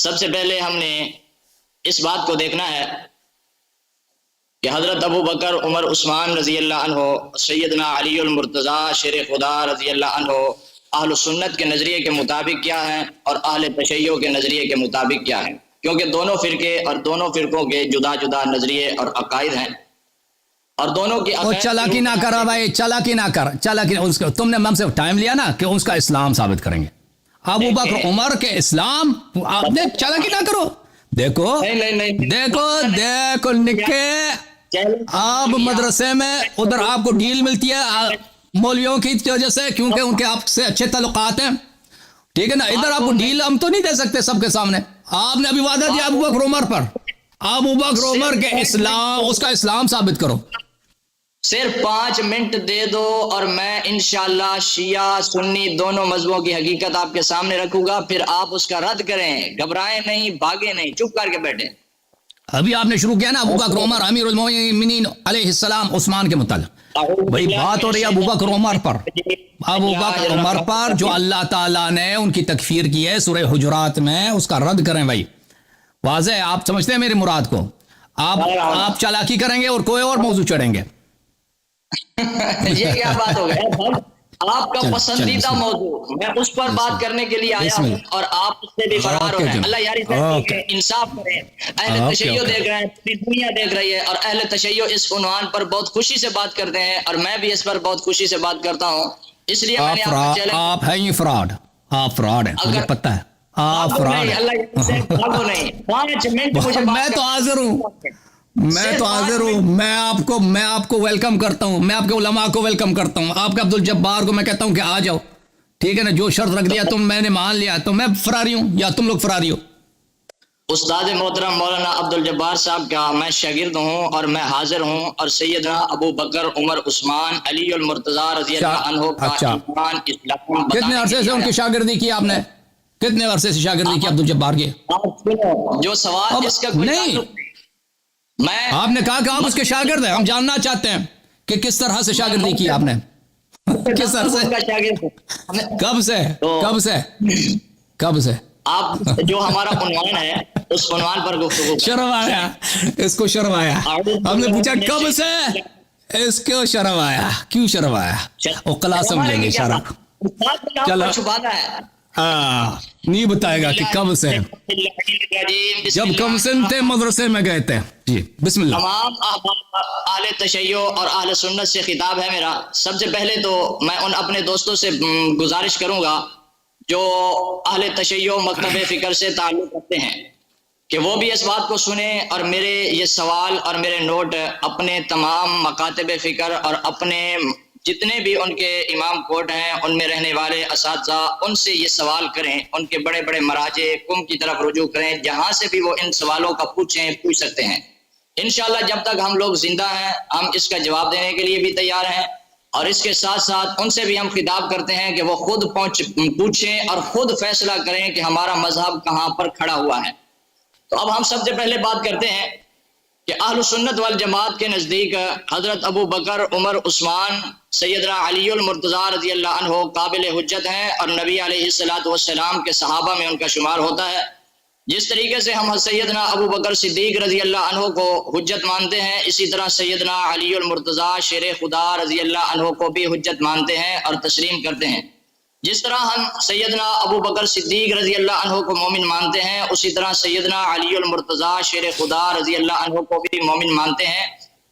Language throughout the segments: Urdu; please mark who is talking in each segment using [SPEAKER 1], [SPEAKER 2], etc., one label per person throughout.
[SPEAKER 1] سب سے پہلے ہم نے اس بات کو دیکھنا ہے کہ حضرت ابو بکر عمر عثمان رضی اللہ عنہ، سیدنا علی المرتضیٰ شیر خدا رضی اللہ عنہ اہل سنت کے نظریے کے مطابق کیا ہیں اور اہل تشیع کے نظریے کے مطابق کیا ہیں، کیونکہ دونوں فرقے اور دونوں فرقوں کے جدا جدا نظریے اور عقائد ہیں، اور دونوں کی
[SPEAKER 2] وہ چالاکی نہ کرا بھائی، چالاکی نہ کر، چالاکی اس کو تم نے ہم سے ٹائم لیا نا کہ اس کا اسلام ثابت کریں گے، ابو بکر عمر کے اسلام، آپ نے چالاکی نہ کرو، دیکھو دیکھو دیکھو نکے، آپ مدرسے میں ادھر آپ کو ڈیل ملتی ہے مولویوں کی وجہ سے، کیونکہ ان کے آپ سے اچھے تعلقات ہیں، ٹھیک ہے نا، ادھر آپ کو ڈیل ہم تو نہیں دے سکتے سب کے سامنے، آپ نے ابھی وعدہ دیا ابو بکر عمر پر، ابو بکر عمر کے اسلام، اس کا اسلام ثابت کرو،
[SPEAKER 1] صرف 5 منٹ دے دو اور میں انشاءاللہ شیعہ سنی دونوں مذہبوں کی حقیقت آپ کے سامنے رکھوں گا، پھر آپ اس کا رد کریں، گھبرائیں نہیں، بھاگیں نہیں، چپ کر کے بیٹھیں۔
[SPEAKER 2] ابھی آپ نے شروع کیا نا ابو بکر عمر امیر المومنین علیہ السلام عثمان کے متعلق، بھئی بات ہو رہی ہے ابو بکر عمر پر، ابو بکر عمر پر جو اللہ تعالیٰ نے ان کی تکفیر کی ہے سورہ حجرات میں، اس کا رد کریں بھائی، واضح ہے، آپ سمجھتے ہیں میری مراد کو، آپ چالاکی کریں گے اور کوئی اور موضوع چڑھیں گے،
[SPEAKER 1] یہ کیا بات ہو گئی؟ آپ کا پسندیدہ موضوع، میں اس پر بات کرنے کے لیے آیا ہوں اور آپ اس سے بھی فرار ہو رہے ہیں۔ اللہ یاری سے انصاف کریں، اہل تشیع دیکھ رہے ہیں، پوری دنیا دیکھ رہی ہے، اور اہل تشیع اس عنوان پر بہت خوشی سے بات کرتے ہیں، اور میں بھی اس پر بہت خوشی سے بات کرتا ہوں، اس لیے میں نے آپ کو چیلنج،
[SPEAKER 2] آپ ہیں یہ فراڈ، آپ فراڈ ہیں، مجھے پتہ ہے آپ فراڈ ہیں،
[SPEAKER 1] اللہ یاری سے بھاگو نہیں، 5 منٹ مجھے
[SPEAKER 2] میں تو حاضر ہوں، میں تو حاضر ہوں، میں آپ کو ویلکم کرتا ہوں، میں آپ کے علماء کو ویلکم کرتا ہوں، آپ کے عبدالجبار کو میں کہتا ہوں کہ آ جاؤ، ٹھیک ہے نا، جو شرط رکھ دیا تم میں نے مان لیا، تو میں فراری ہوں یا تم لوگ فراری ہو؟
[SPEAKER 1] استاد محترم مولانا عبدالجبار صاحب کا میں شاگرد ہوں اور میں حاضر ہوں، اور سیدنا ابو بکر عمر عثمان علی المرتضیٰ رضی اللہ عنہ کا ایمان اسلام
[SPEAKER 2] کتنے عرصے سے ان کی شاگردی کی آپ نے؟ کتنے عرصے سے شاگردی کی عبدالجبار کی؟
[SPEAKER 1] جو سوال اس کا
[SPEAKER 2] نہیں، آپ نے کہا کہ آپ اس کے شاگرد ہیں، ہم جاننا چاہتے ہیں کہ کس طرح سے شاگردی کی آپ نے، کس طرح سے، کب سے، کب سے، کب سے؟
[SPEAKER 1] آپ جو ہمارا عنوان ہے اس عنوان پر گفتگو،
[SPEAKER 2] شرم آیا اس کو، شرم آیا، ہم نے پوچھا کب سے، اس کو شرم آیا، کیوں شرم آیا؟ وہ قلاسم لیں گے شرم، چلو نہیں بتائے گا کہ کب سے، جب کم سن تھے مدرسے میں گئے تھے، جی بسم اللہ۔
[SPEAKER 1] تمام اہل تشیع اور اہل سنت سے خطاب ہے میرا۔ سب سے پہلے تو میں ان اپنے دوستوں سے گزارش کروں گا جو اہل تشیع مکتب فکر سے تعلق رکھتے ہیں کہ وہ بھی اس بات کو سنیں، اور میرے یہ سوال اور میرے نوٹ اپنے تمام مکاتب فکر اور اپنے جتنے بھی ان کے امام کوٹ ہیں ان میں رہنے والے اساتذہ، ان سے یہ سوال کریں، ان کے بڑے بڑے مراجع قم کی طرف رجوع کریں، جہاں سے بھی وہ ان سوالوں کا پوچھ سکتے ہیں۔ انشاءاللہ جب تک ہم لوگ زندہ ہیں ہم اس کا جواب دینے کے لیے بھی تیار ہیں، اور اس کے ساتھ ساتھ ان سے بھی ہم خطاب کرتے ہیں کہ وہ خود پوچھیں اور خود فیصلہ کریں کہ ہمارا مذہب کہاں پر کھڑا ہوا ہے۔ تو اب ہم سب سے پہلے بات کرتے ہیں کہ اہل سنت والجماعت کے نزدیک حضرت ابو بکر عمر عثمان سیدنا علی المرتضیٰ رضی اللہ عنہ قابل حجت ہیں، اور نبی علیہ السلام کے صحابہ میں ان کا شمار ہوتا ہے۔ جس طریقے سے ہم سیدنا ابو بکر صدیق رضی اللہ عنہ کو حجت مانتے ہیں، اسی طرح سیدنا علی المرتضیٰ شیر خدا رضی اللہ عنہ کو بھی حجت مانتے ہیں اور تسلیم کرتے ہیں۔ جس طرح ہم سیدنا ابو بکر صدیق رضی اللہ عنہ کو مومن مانتے ہیں، اسی طرح سیدنا علی المرتضیٰ شیر خدا رضی اللہ عنہ کو بھی مومن مانتے ہیں،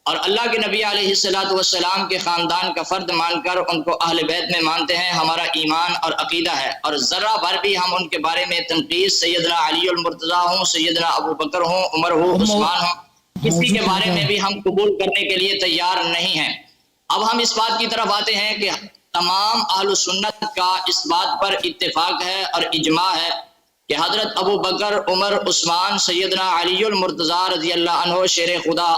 [SPEAKER 1] اور اللہ کے نبی علیہ السلام کے خاندان کا فرد مان کر ان کو اہل بیت میں مانتے ہیں، ہمارا ایمان اور عقیدہ ہے، اور ذرہ بھر بھی ہم ان کے بارے میں تنقید، سیدنا علی المرتضیٰ ہوں، سیدنا ابو بکر ہوں، عمر ہوں، عثمان ہوں، کسی کے بارے میں بھی ہم قبول کرنے کے لیے تیار نہیں ہیں۔ اب ہم اس بات کی طرف آتے ہیں کہ تمام اہل سنت کا اس بات پر اتفاق ہے اور اجماع ہے کہ حضرت ابو بکر عمر عثمان سیدنا علی المرتضیٰ رضی اللہ عنہ شیر خدا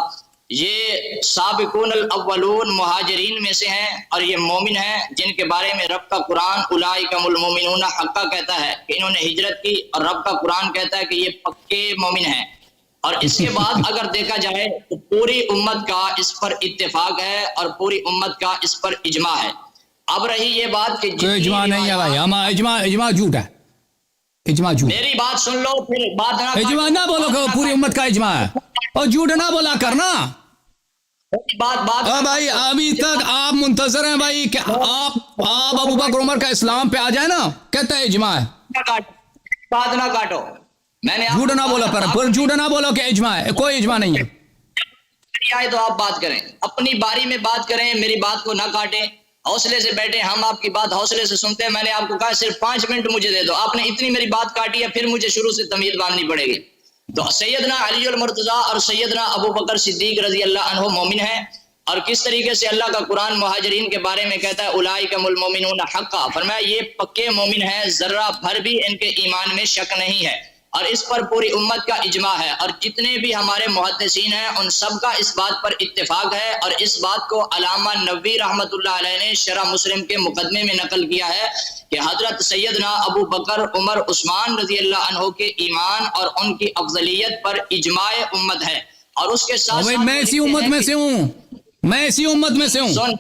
[SPEAKER 1] یہ سابقون الاولون مہاجرین میں سے ہیں، اور یہ مومن ہیں جن کے بارے میں رب کا قرآن اولئک هم المؤمنون حقا کہتا ہے کہ انہوں نے ہجرت کی، اور رب کا قرآن کہتا ہے کہ یہ پکے مومن ہیں۔ اور اس کے بعد اگر دیکھا جائے تو پوری امت کا اس پر اتفاق ہے اور پوری امت کا اس پر اجماع ہے۔ اب رہی یہ بات کہ
[SPEAKER 2] کوئی اجماع نہیں ہے بھائی، ہمارا اجماع جھوٹ ہے، اجماع جھوٹ.
[SPEAKER 1] میری بات سن لو پھر بات نہ
[SPEAKER 2] اجماع نہ بولو کہ پوری امت کا اجماع ہے, اور جھوٹ نہ بولا کرنا.
[SPEAKER 1] بات
[SPEAKER 2] بھائی ابھی تک آپ منتظر ہیں بھائی کہ آپ ابو بکر عمر کا اسلام پہ آ جائے نا, کہتے ہیں اجماع ہے.
[SPEAKER 1] بات نہ کاٹو, میں نے
[SPEAKER 2] جھوٹ نہ بولو, پر جھوٹ نہ بولو کہ اجماع ہے, کوئی اجماع نہیں ہے.
[SPEAKER 1] آئے تو آپ بات کریں, اپنی باری میں بات کریں, میری بات کو نہ کاٹیں, حوصلے سے بیٹھے, ہم آپ کی بات حوصلے سے سنتے ہیں. میں نے آپ کو کہا صرف 5 منٹ مجھے دے دو, آپ نے اتنی میری بات کاٹی ہے, پھر مجھے شروع سے تمہید باندھنی پڑے گی. تو سیدنا علی المرتضیٰ اور سیدنا ابو بکر صدیق رضی اللہ عنہ مومن ہیں, اور کس طریقے سے اللہ کا قرآن مہاجرین کے بارے میں کہتا ہے اولئک هم المؤمنون حقا, فرمایا یہ پکے مومن ہیں, ذرہ بھر بھی ان کے ایمان میں شک نہیں ہے, اور اس پر پوری امت کا اجماع ہے, اور جتنے بھی ہمارے محدثین ہیں ان سب کا اس بات پر اتفاق ہے, اور اس بات کو علامہ نووی رحمۃ اللہ علیہ نے شرح مسلم کے مقدمے میں نقل کیا ہے کہ حضرت سیدنا ابو بکر عمر عثمان رضی اللہ عنہ کے ایمان اور ان کی افضلیت پر اجماع امت ہے. اور اس کے ساتھ
[SPEAKER 2] میں اسی امت میں سے ہوں, میں اسی امت میں سے ہوں,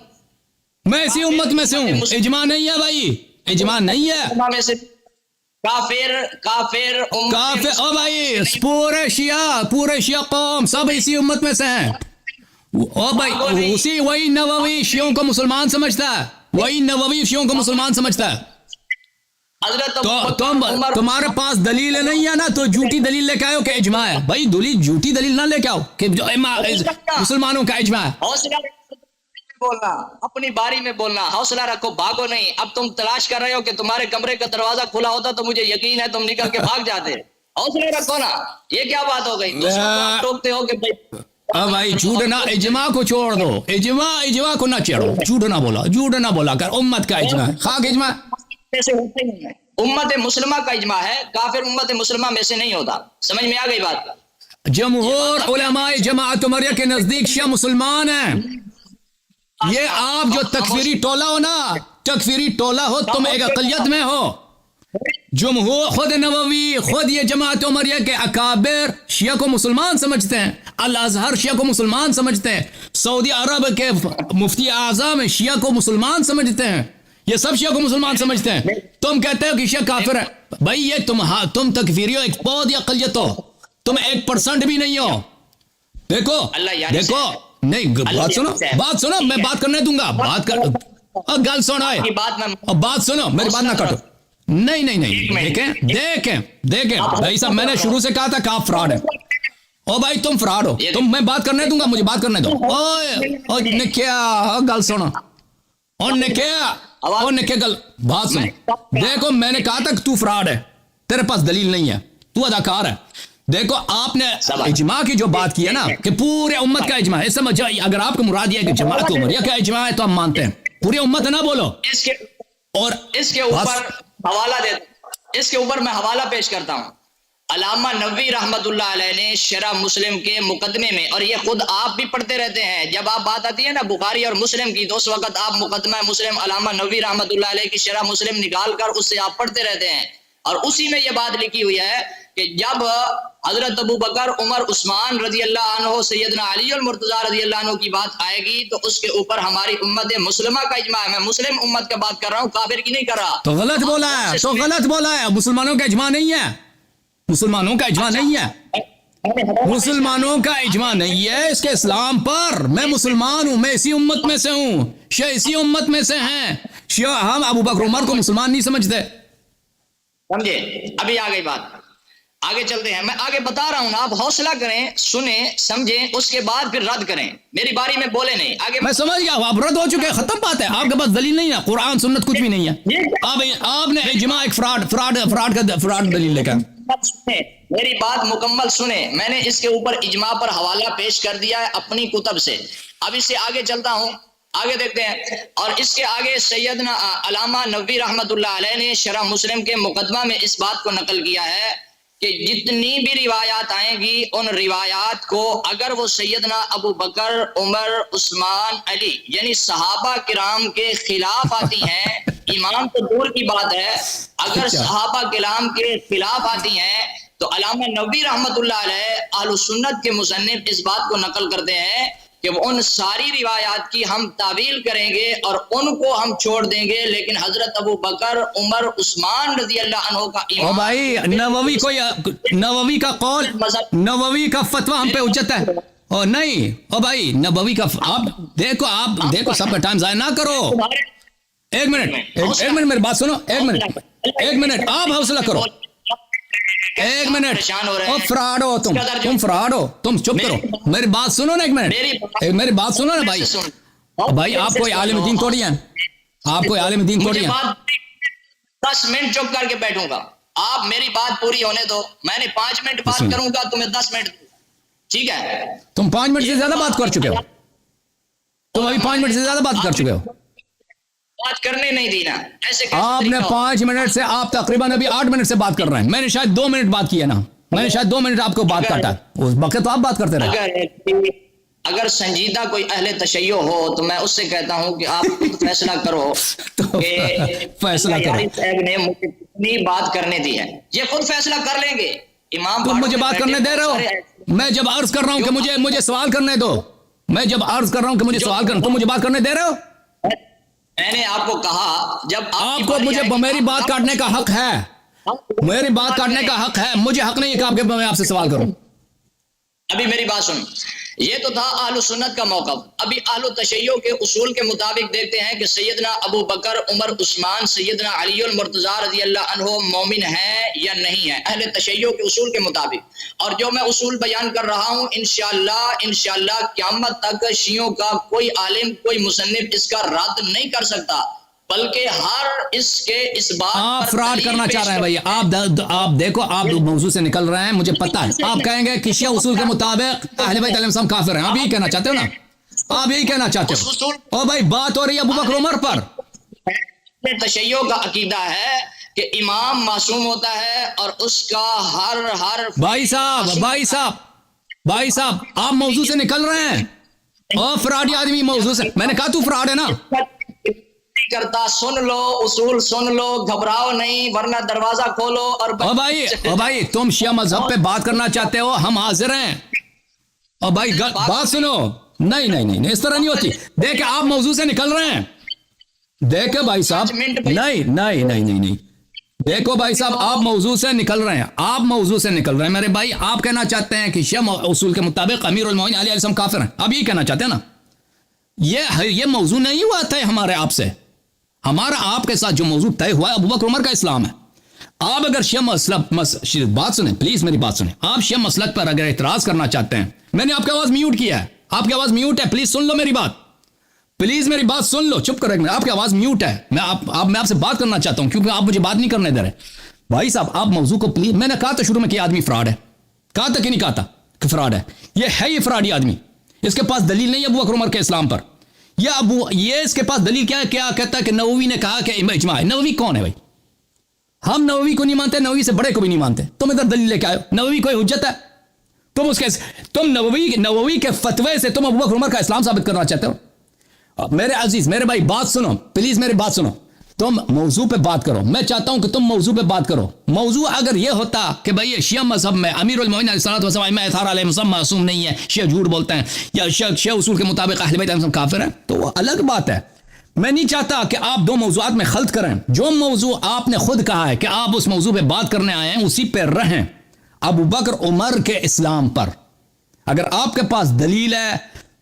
[SPEAKER 2] میں اسی امت میں سے ہوں. اجماع نہیں ہے بھائی, اجماع نہیں ہے.
[SPEAKER 1] کافر
[SPEAKER 2] او بھائی پورے شیعہ قوم سب اسی امت میں سے ہیں. او بھائی وہی نووی شیعوں کو مسلمان سمجھتا ہے, وہی نووی شیعوں کو مسلمان سمجھتا ہے. تمہارے پاس دلیل نہیں ہے نا, تو جھوٹی دلیل لے کے آؤ کہ اجماع ہے. بھائی جھوٹی دلیل نہ لے کے آؤ کہ مسلمانوں کا اجماع ہے.
[SPEAKER 1] بولنا, اپنی باری میں بولنا, حوصلہ رکھو, بھاگو نہیں. اب تم تلاش کر رہے ہو کہ تمہارے کمرے کا دروازہ کھلا ہوتا تو مجھے یقین ہے تم نکل کے بھاگ جاتے. حوصلہ رکھو نا, یہ کیا بات ہو گئی؟ ٹوکتے ہو کہ
[SPEAKER 2] بھائی جھوٹ نہ, اجماع کو چھوڑ دو, اجماع کو نہ چھیڑو. جھوٹ نہ بولا کر, امت کا اجماع ہے, خاک اجماع.
[SPEAKER 1] امت مسلمہ کا اجماع ہے, کافر امت مسلمہ میں سے نہیں ہوتا. سمجھ میں آ گئی بات؟
[SPEAKER 2] جمہور علماء جماعت عمریہ کے نزدیک شیعہ مسلمان ہیں. یہ آپ جو تکفیری ٹولہ ہو نا, تکفیری ٹولہ ہو, تم ایک اقلیت میں ہو. جمہور خود نووی, خود یہ جماعت عمریہ کے اکابر شیعہ کو مسلمان سمجھتے ہیں, الازہر شیعہ کو مسلمان سمجھتے ہیں, سعودی عرب کے مفتی اعظم شیعہ کو مسلمان سمجھتے ہیں, یہ سب شیعہ کو مسلمان سمجھتے ہیں. تم کہتے ہو کہ شیعہ کافر ہے. بھائی یہ تم تکفیری ہو, ایک بہت اقلیت ہو, تم 1% بھی نہیں ہو. دیکھو نہیں, بات سنو, میں بات کرنے دوں گا, گل سنو, بات سنو, میری بات نہ کاٹو. نہیں, دیکھیں بھائی صاحب, میں نے شروع سے کہا تھا کہ آپ فراڈ ہیں. او بھائی تم فراڈ ہو, میں بات کرنے دوں گا, مجھے بات کرنے دو. نے کیا گل سنو, بات سنو. دیکھو میں نے کہا تھا کہ تو فراڈ ہے, تیرے پاس دلیل نہیں ہے, تو اداکار ہے. دیکھو آپ نے اجماع کی جو بات کی ہے نا کہ پورے امت کا اجماع ہے, سمجھ, اگر آپ کو مراد یہ ہے کہ جماعت عمریہ کا اجماع ہے تو ہم مانتے ہیں. پوری امت نہ بولو.
[SPEAKER 1] اور اس کے اوپر حوالہ اس کے اوپر میں حوالہ پیش کرتا ہوں. علامہ نووی رحمت اللہ علیہ نے شرح مسلم کے مقدمے میں, اور یہ خود آپ بھی پڑھتے رہتے ہیں, جب آپ بات آتی ہے نا بخاری اور مسلم کی, تو اس وقت آپ مقدمہ مسلم علامہ نووی رحمت اللہ علیہ کی شرح مسلم نکال کر اس سے آپ پڑھتے رہتے ہیں, اور اسی میں یہ بات لکھی ہوئی ہے کہ جب حضرت ابو بکر عمر عثمان رضی اللہ عنہ سیدنا علی المرتضیٰ رضی اللہ عنہ کی بات آئے گی تو اس کے اوپر ہماری امت مسلمہ کا اجماع ہے. میں مسلم امت کا بات کر رہا ہوں, کافر کی نہیں کر رہا.
[SPEAKER 2] تو غلط بولا ہے, مسلمانوں کا اجماع نہیں ہے, مسلمانوں کا اجماع نہیں ہے, مسلمانوں کا اجماع نہیں ہے اس کے اسلام پر. میں مسلمان ہوں, میں اسی امت میں سے ہوں, شیعہ اسی امت میں سے ہیں. شیعہ ہم ابو بکر عمر کو مسلمان نہیں سمجھتے.
[SPEAKER 1] سمجھے؟ ابھی آ گئی بات, آگے چلتے ہیں. میں آگے بتا رہا ہوں نا, آپ حوصلہ کریں, سنیں, سمجھیں, اس کے بعد پھر رد کریں. میری باری میں بولے نہیں. آگے
[SPEAKER 2] میں سمجھ گیا, آپ رد ہو چکے, ختم بات ہے. آپ کے پاس دلیل نہیں ہے, قرآن سنت کچھ بھی نہیں ہے. آپ نے اجماع ایک فراڈ دلیل لے کر.
[SPEAKER 1] میری بات مکمل سنیں, میں نے اس کے اوپر اجماع پر حوالہ پیش کر دیا ہے اپنی کتب سے. اب اس سے آگے چلتا ہوں, آگے دیکھتے ہیں. اور اس کے آگے سیدنا علامہ نووی رحمت اللہ علیہ نے شرح مسلم کے مقدمہ میں اس بات کو نقل کیا ہے کہ جتنی بھی روایات آئیں گی ان روایات کو اگر وہ سیدنا ابو بکر عمر عثمان علی یعنی صحابہ کرام کے خلاف آتی ہیں, امام تو دور کی بات ہے, اگر صحابہ کرام کے خلاف آتی ہیں تو علامہ نووی رحمت اللہ علیہ اہل سنت کے مصنف اس بات کو نقل کرتے ہیں کہ ان ساری روایات کی ہم تعویل کریں گے اور ان کو ہم چھوڑ دیں گے، لیکن حضرت ابو بکر، عمر، عثمان رضی اللہ عنہ کا
[SPEAKER 2] او بھائی نووی کا قول، نووی کا فتویٰ ہم پہ حجت ہے؟ او نہیں، او بھائی نبوی کا آپ دیکھو سب کا ٹائم ضائع نہ کرو. ایک منٹ میری بات سنو، ایک منٹ آپ حوصلہ کرو. ایک منٹ، فراڈ ہو تم فراڈ ہو، تم چپ کرو. میری بات سنو نا، ایک منٹ میری بات سنو نا بھائی آپ کوئی عالم دین تھوڑی ہیں، آپ کوئی عالم دین تھوڑی ہیں.
[SPEAKER 1] 10 منٹ چپ کر کے بیٹھوں گا، آپ میری بات پوری ہونے دو. میں نے 5 منٹ بات کروں گا، تمہیں 10 منٹ، ٹھیک ہے؟
[SPEAKER 2] تم 5 منٹ سے زیادہ بات کر چکے ہو، تم ابھی 5 منٹ سے زیادہ بات کر چکے ہو.
[SPEAKER 1] بات کرنے نہیں دینا ایسے.
[SPEAKER 2] آپ نے 5 منٹ سے، آپ تقریباً ابھی 8 منٹ سے بات کر رہے ہیں. میں نے شاید 2 منٹ بات کی ہے نا، میں نے شاید 2 منٹ آپ کو بات کاٹا، اس وقت تو آپ بات کرتے رہے.
[SPEAKER 1] اگر سنجیدہ کوئی اہل تشیع ہو تو میں اس سے کہتا ہوں کہ آپ خود فیصلہ کرو کہ
[SPEAKER 2] فیصلہ کرو.
[SPEAKER 1] صاحب نے مجھے کتنی بات کرنے دی ہے، یہ خود فیصلہ کر لیں گے. امام
[SPEAKER 2] تم مجھے بات کرنے دے رہے ہو؟ میں جب عرض کر رہا ہوں کہ مجھے سوال کرنے دو، میں جب عرض کر رہا ہوں کہ مجھے سوال کرنا، تم مجھے بات کرنے دے رہے ہو؟
[SPEAKER 1] میں نے آپ کو کہا جب
[SPEAKER 2] آپ کو مجھے میری بات کاٹنے کا حق ہے، میری بات کاٹنے کا حق ہے، مجھے حق نہیں ہے کہ میں آپ سے سوال کروں.
[SPEAKER 1] ابھی میری بات سن، یہ تو تھا اہل سنت کا موقف. ابھی اہل تشیع کے اصول کے مطابق دیکھتے ہیں کہ سیدنا ابو بکر، عمر، عثمان، سیدنا علی المرتضیٰ رضی اللہ عنہ مومن ہیں یا نہیں ہیں، اہل تشیع کے اصول کے مطابق. اور جو میں اصول بیان کر رہا ہوں انشاءاللہ قیامت تک شیعوں کا کوئی عالم، کوئی مصنف اس کا رد نہیں کر سکتا، بلکہ ہر اس کے اس بات
[SPEAKER 2] آپ فراڈ کرنا چاہ رہے ہیں بھائی. آپ دیکھو، آپ موضوع سے نکل رہے ہیں، مجھے پتا ہے. آپ کہیں گے کہ شیعہ اصول کے مطابق اہل بیت علیہ السلام کافر ہیں، آپ یہی کہنا چاہتے ہو نا؟ آپ یہی کہنا چاہتے ہو؟ او بھائی بات ہو رہی ہے ابو بکر عمر پر.
[SPEAKER 1] تشیع کا عقیدہ ہے کہ امام معصوم ہوتا ہے اور اس کا ہر
[SPEAKER 2] بھائی صاحب آپ موضوع سے نکل رہے ہیں. اور فراڈی آدمی موضوع سے، میں نے کہا تو فراڈ ہے نا.
[SPEAKER 1] کرتا، سن لو اصول، سن لو، گھبراؤ نہیں، ورنہ دروازہ کھولو. اور
[SPEAKER 2] او بھائی تم شیعہ مذہب پہ بات کرنا چاہتے ہو، ہم حاضر ہیں. اور بھائی بات سنو، نہیں اس طرح نہیں ہوتی. دیکھیں آپ موضوع سے نکل رہے ہیں. دیکھیں بھائی صاحب، نہیں دیکھو بھائی صاحب، آپ موضوع سے نکل رہے ہیں. میرے بھائی آپ کہنا چاہتے ہیں کہ شیعہ اصول کے مطابق امیر المومنین علی علیہ السلام کافر ہیں، آپ یہی کہنا چاہتے ہیں نا؟ یہ موضوع نہیں ہوا تھا ہمارے آپ سے. ہمارا آپ کے ساتھ جو موضوع طے ہوا ہے ابو بکر عمر کا اسلام ہے. آپ اگر شیعہ مسلک بات سنیں، پلیز میری بات سنیں. آپ شیعہ مسلک پر اگر اعتراض کرنا چاہتے ہیں، میں نے آپ کی آواز میوٹ کیا ہے، آپ کی آواز میوٹ ہے، پلیز سن لو میری بات، پلیز میری بات سن لو. چپ کرو، آپ کی آواز میوٹ ہے. میں آپ سے بات کرنا چاہتا ہوں کیونکہ آپ مجھے بات نہیں کرنے دے رہے. بھائی صاحب آپ موضوع کو پلیز، میں نے کہا تھا شروع میں کہ آدمی فراڈ ہے، کہا تھا کہ نہیں کہا تھا کہ فراڈ ہے؟ یہ فراڈی آدمی، اس کے پاس دلیل نہیں ہے ابو بکر عمر کے اسلام پر. یہ اس کے پاس دلیل کیا کہتا ہے کہ نووی نے کہا کہ اجماع ہے. نووی کون ہے بھائی؟ ہم نووی کو نہیں مانتے، نووی سے بڑے کو بھی نہیں مانتے. تم ادھر دلیل لے کے آئے ہو، نووی کوئی حجت ہے؟ تم نووی کے فتوے سے تم ابو بکر عمر کا اسلام ثابت کرنا چاہتے ہو؟ میرے عزیز، میرے بھائی بات سنو پلیز، میری بات سنو. تم موضوع پہ بات کرو. میں چاہتا ہوں کہ تم موضوع پہ بات کرو. موضوع اگر یہ ہوتا کہ بھئی شیعہ مذہب میں امیر المومنین علیہ السلام اطہار علیہ السلام معصوم نہیں ہے، شیعہ جھوٹ بولتے ہیں، یا شیعہ اصول کے مطابق اہل بیت علیہ السلام کافر ہیں، تو وہ الگ بات ہے. میں نہیں چاہتا کہ آپ دو موضوعات میں خلط کریں. جو موضوع آپ نے خود کہا ہے کہ آپ اس موضوع پہ بات کرنے آئے ہیں، اسی پہ رہیں. ابو بکر عمر کے اسلام پر اگر آپ کے پاس دلیل ہے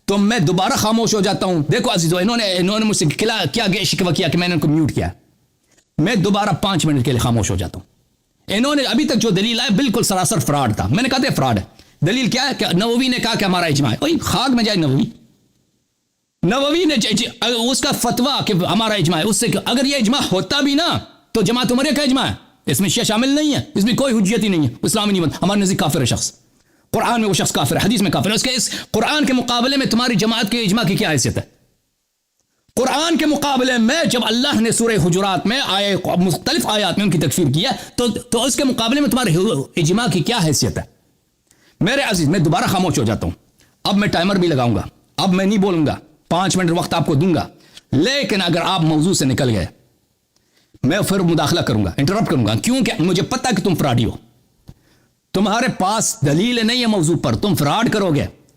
[SPEAKER 2] تو میں دوبارہ خاموش ہو جاتا ہوں. دیکھو عزیزو، انہوں نے مجھ سے کیا شکوہ کیا کہ میں نے ان کو میوٹ کیا. میں دوبارہ 5 منٹ کے لیے خاموش ہو جاتا ہوں. انہوں نے ابھی تک جو دلیل آئے بالکل سراسر فراڈ تھا. میں نے کہا تھا فراڈ ہے. دلیل کیا ہے کہ نووی نے کہا کہ ہمارا اجماع ہے. اوہ خاک میں جائے نووی نے اس کا فتویٰ کہ ہمارا اجماع ہے. اس سے اگر یہ اجماع ہوتا بھی نا تو جماعت عمریہ کا اجماع ہے، اس میں شیعہ شامل نہیں ہے، اس میں کوئی حجیت ہی نہیں ہے، اسلامی نہیں بنتا. ہمارے نزدیک کافر ہے شخص، قرآن میں وہ شخص کافر ہے، حدیث میں کافر ہے. اس قرآن کے مقابلے میں تمہاری جماعت کے اجماع کی کیا حیثیت ہے؟ قرآن کے مقابلے میں جب اللہ نے سورہ حجرات میں مختلف آیات میں ان کی تکفیر کیا تو اس کے مقابلے میں تمہارے اجماع کی کیا حیثیت ہے؟ میرے عزیز، میں دوبارہ خاموش ہو جاتا ہوں. اب میں ٹائمر بھی لگاؤں گا، اب میں نہیں بولوں گا، 5 منٹ وقت آپ کو دوں گا. لیکن اگر آپ موضوع سے نکل گئے میں پھر مداخلہ کروں گا، انٹرپٹ کروں گا، کیونکہ مجھے پتہ کہ تم فراڈی ہو. تمہارے پاس دلیل نہیں ہے موضوع پر، تم فراڈ کرو گے.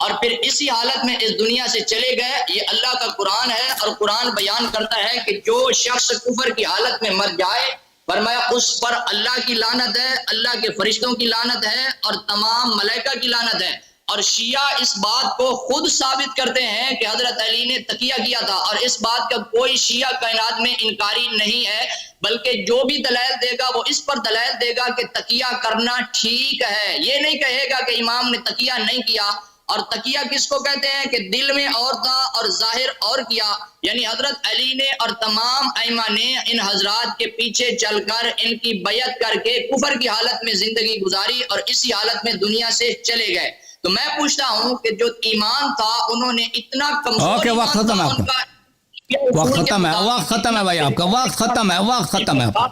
[SPEAKER 1] اور پھر اسی حالت میں اس دنیا سے چلے گئے. یہ اللہ کا قرآن ہے اور قرآن بیان کرتا ہے کہ جو شخص کفر کی حالت میں مر جائے فرمایا اس پر اللہ کی لعنت ہے, اللہ کے فرشتوں کی لعنت ہے اور تمام ملائکہ کی لعنت ہے. اور شیعہ اس بات کو خود ثابت کرتے ہیں کہ حضرت علی نے تقیہ کیا تھا, اور اس بات کا کوئی شیعہ کائنات میں انکاری نہیں ہے, بلکہ جو بھی دلائل دے گا وہ اس پر دلائل دے گا کہ تقیہ کرنا ٹھیک ہے. یہ نہیں کہے گا کہ امام نے تقیہ نہیں کیا. اور تقیہ کس کو کہتے ہیں کہ دل میں اور تھا اور ظاہر اور کیا. یعنی حضرت علی نے اور تمام ائمہ نے ان حضرات کے پیچھے چل کر ان کی بیعت کر کے کفر کی حالت میں زندگی گزاری اور اسی حالت میں دنیا سے چلے گئے. تو میں پوچھتا ہوں کہ جو ایمان تھا انہوں نے اتنا کمزور
[SPEAKER 2] وقت ختم ہے آپ کا, وقت ختم ہے, وقت ختم ہے بھائی آپ کا, وقت ختم ہے, وقت ختم ہے آپ کا.